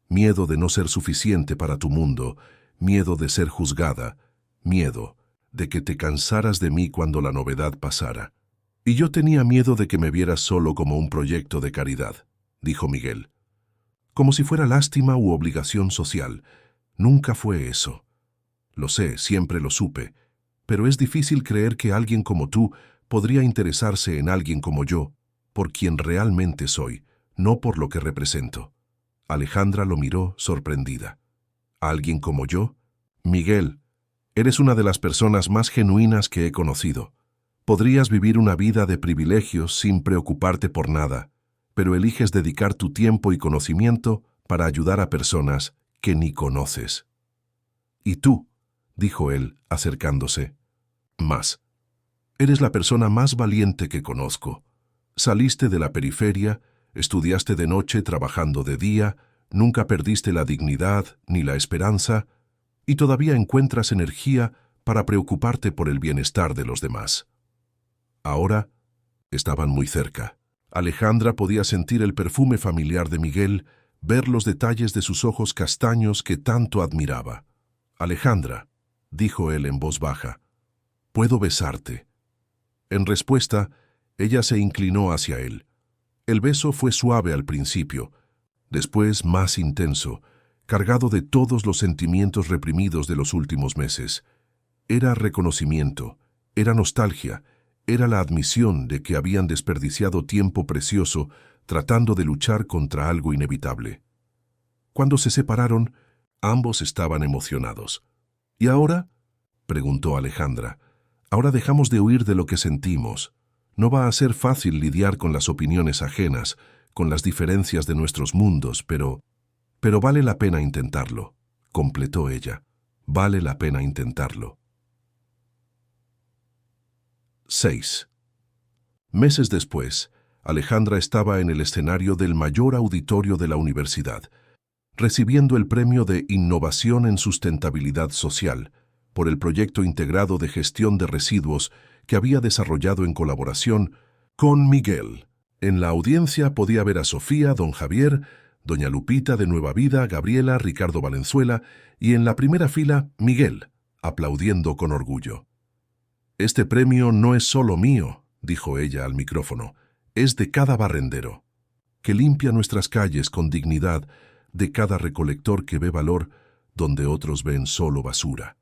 «Miedo de no ser suficiente para tu mundo, miedo de ser juzgada, miedo de que te cansaras de mí cuando la novedad pasara. Y yo tenía miedo de que me vieras solo como un proyecto de caridad», dijo Miguel. «Como si fuera lástima u obligación social. Nunca fue eso. Lo sé, siempre lo supe, pero es difícil creer que alguien como tú podría interesarse en alguien como yo, por quien realmente soy, no por lo que represento». Alejandra lo miró sorprendida. «¿Alguien como yo?» «Miguel, eres una de las personas más genuinas que he conocido. Podrías vivir una vida de privilegios sin preocuparte por nada, pero eliges dedicar tu tiempo y conocimiento para ayudar a personas que ni conoces». «¿Y tú?», dijo él, acercándose. «Más. Eres la persona más valiente que conozco. Saliste de la periferia, estudiaste de noche trabajando de día, nunca perdiste la dignidad ni la esperanza, y todavía encuentras energía para preocuparte por el bienestar de los demás». Ahora estaban muy cerca. Alejandra podía sentir el perfume familiar de Miguel, ver los detalles de sus ojos castaños que tanto admiraba. «Alejandra», dijo él en voz baja, «¿puedo besarte?». En respuesta, ella se inclinó hacia él. El beso fue suave al principio, después más intenso, cargado de todos los sentimientos reprimidos de los últimos meses. Era reconocimiento, era nostalgia, era la admisión de que habían desperdiciado tiempo precioso tratando de luchar contra algo inevitable. Cuando se separaron, ambos estaban emocionados. «¿Y ahora?», preguntó Alejandra. «Ahora dejamos de huir de lo que sentimos. No va a ser fácil lidiar con las opiniones ajenas, con las diferencias de nuestros mundos, pero vale la pena intentarlo», completó ella. «Vale la pena intentarlo». 6. Meses después, Alejandra estaba en el escenario del mayor auditorio de la universidad, recibiendo el premio de Innovación en Sustentabilidad Social por el proyecto integrado de gestión de residuos que había desarrollado en colaboración con Miguel. En la audiencia podía ver a Sofía, don Javier, doña Lupita de Nueva Vida, Gabriela, Ricardo Valenzuela y en la primera fila Miguel, aplaudiendo con orgullo. «Este premio no es solo mío», dijo ella al micrófono, «es de cada barrendero, que limpia nuestras calles con dignidad, de cada recolector que ve valor donde otros ven solo basura,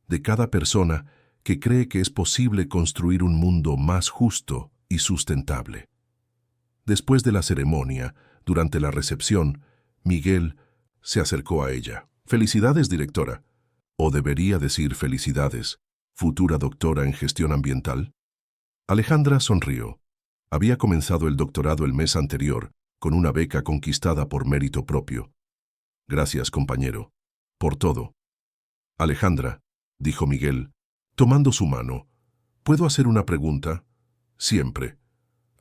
de cada persona que cree que es posible construir un mundo más justo y sustentable. Después de la ceremonia, durante la recepción, Miguel se acercó a ella. «Felicidades, directora». O debería decir felicidades, futura doctora en gestión ambiental. Alejandra sonrió. Había comenzado el doctorado el mes anterior, con una beca conquistada por mérito propio. «Gracias, compañero, por todo». «Alejandra», dijo Miguel, tomando su mano, «¿puedo hacer una pregunta?» «Siempre.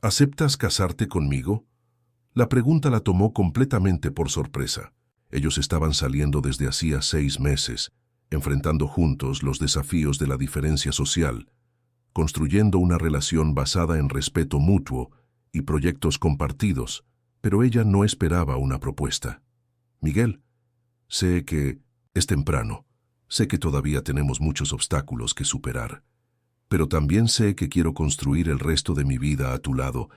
¿Aceptas casarte conmigo?» La pregunta la tomó completamente por sorpresa. Ellos estaban saliendo desde hacía 6 meses, enfrentando juntos los desafíos de la diferencia social, construyendo una relación basada en respeto mutuo y proyectos compartidos, pero ella no esperaba una propuesta. «Miguel, sé que es temprano, sé que todavía tenemos muchos obstáculos que superar, pero también sé que quiero construir el resto de mi vida a tu lado,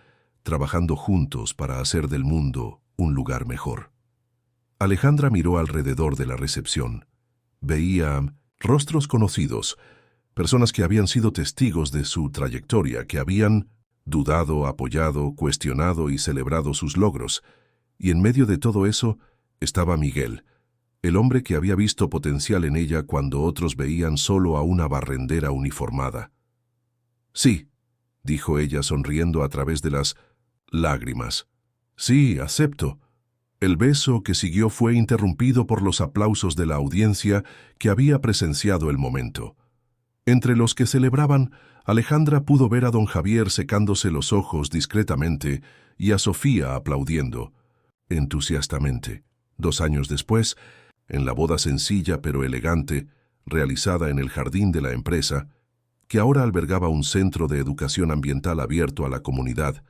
trabajando juntos para hacer del mundo un lugar mejor». Alejandra miró alrededor de la recepción. Veía rostros conocidos, personas que habían sido testigos de su trayectoria, que habían dudado, apoyado, cuestionado y celebrado sus logros. Y en medio de todo eso estaba Miguel, el hombre que había visto potencial en ella cuando otros veían solo a una barrendera uniformada. «Sí», dijo ella sonriendo a través de las lágrimas. «Sí, acepto». El beso que siguió fue interrumpido por los aplausos de la audiencia que había presenciado el momento. Entre los que celebraban, Alejandra pudo ver a don Javier secándose los ojos discretamente y a Sofía aplaudiendo, entusiastamente. 2 años después, en la boda sencilla pero elegante, realizada en el jardín de la empresa, que ahora albergaba un centro de educación ambiental abierto a la comunidad,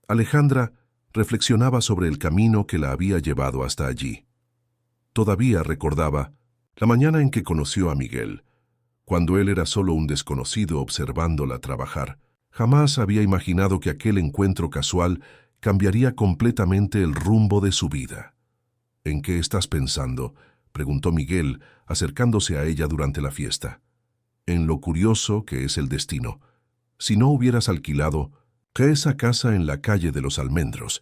Alejandra reflexionaba sobre el camino que la había llevado hasta allí. Todavía recordaba la mañana en que conoció a Miguel, cuando él era solo un desconocido observándola trabajar. Jamás había imaginado que aquel encuentro casual cambiaría completamente el rumbo de su vida. «¿En qué estás pensando?», preguntó Miguel, acercándose a ella durante la fiesta. «En lo curioso que es el destino. Si no hubieras alquilado esa casa en la calle de los Almendros,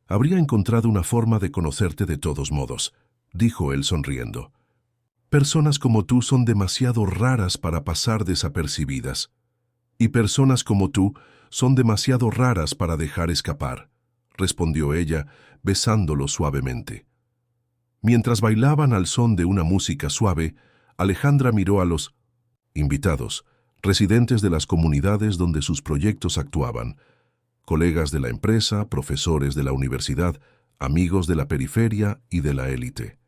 habría encontrado una forma de conocerte de todos modos», dijo él sonriendo. «Personas como tú son demasiado raras para pasar desapercibidas. Y personas como tú son demasiado raras para dejar escapar», respondió ella, besándolo suavemente. Mientras bailaban al son de una música suave, Alejandra miró a los invitados, residentes de las comunidades donde sus proyectos actuaban, colegas de la empresa, profesores de la universidad, amigos de la periferia y de la élite.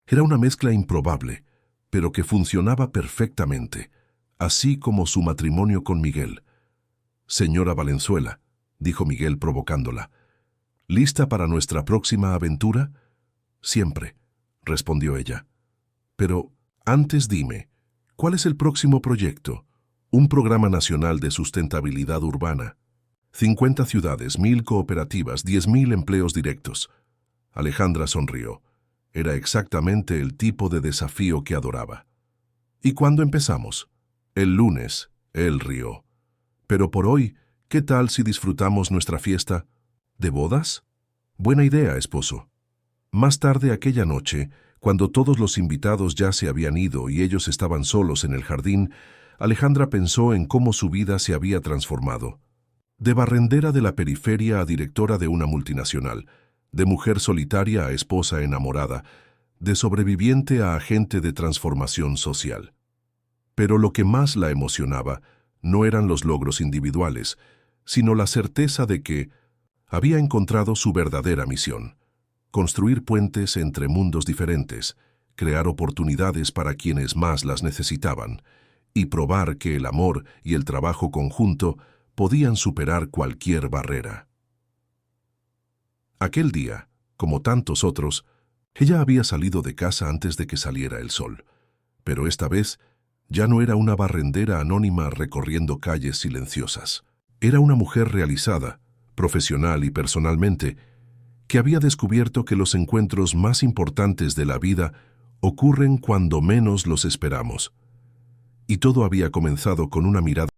Era una mezcla improbable, pero que funcionaba perfectamente, así como su matrimonio con Miguel. «Señora Valenzuela», dijo Miguel provocándola, «¿lista para nuestra próxima aventura?» «Siempre», respondió ella. «Pero antes dime, ¿cuál es el próximo proyecto?» «Un programa nacional de sustentabilidad urbana. 50 ciudades, 1000 cooperativas, 10.000 empleos directos». Alejandra sonrió. Era exactamente el tipo de desafío que adoraba. «¿Y cuándo empezamos?» «El lunes», él rió. «Pero por hoy, ¿qué tal si disfrutamos nuestra fiesta de bodas?» «Buena idea, esposo». Más tarde aquella noche, cuando todos los invitados ya se habían ido y ellos estaban solos en el jardín, Alejandra pensó en cómo su vida se había transformado. De barrendera de la periferia a directora de una multinacional, de mujer solitaria a esposa enamorada, de sobreviviente a agente de transformación social. Pero lo que más la emocionaba no eran los logros individuales, sino la certeza de que había encontrado su verdadera misión: construir puentes entre mundos diferentes, crear oportunidades para quienes más las necesitaban, y probar que el amor y el trabajo conjunto podían superar cualquier barrera. Aquel día, como tantos otros, ella había salido de casa antes de que saliera el sol, pero esta vez ya no era una barrendera anónima recorriendo calles silenciosas. Era una mujer realizada, profesional y personalmente, que había descubierto que los encuentros más importantes de la vida ocurren cuando menos los esperamos. Y todo había comenzado con una mirada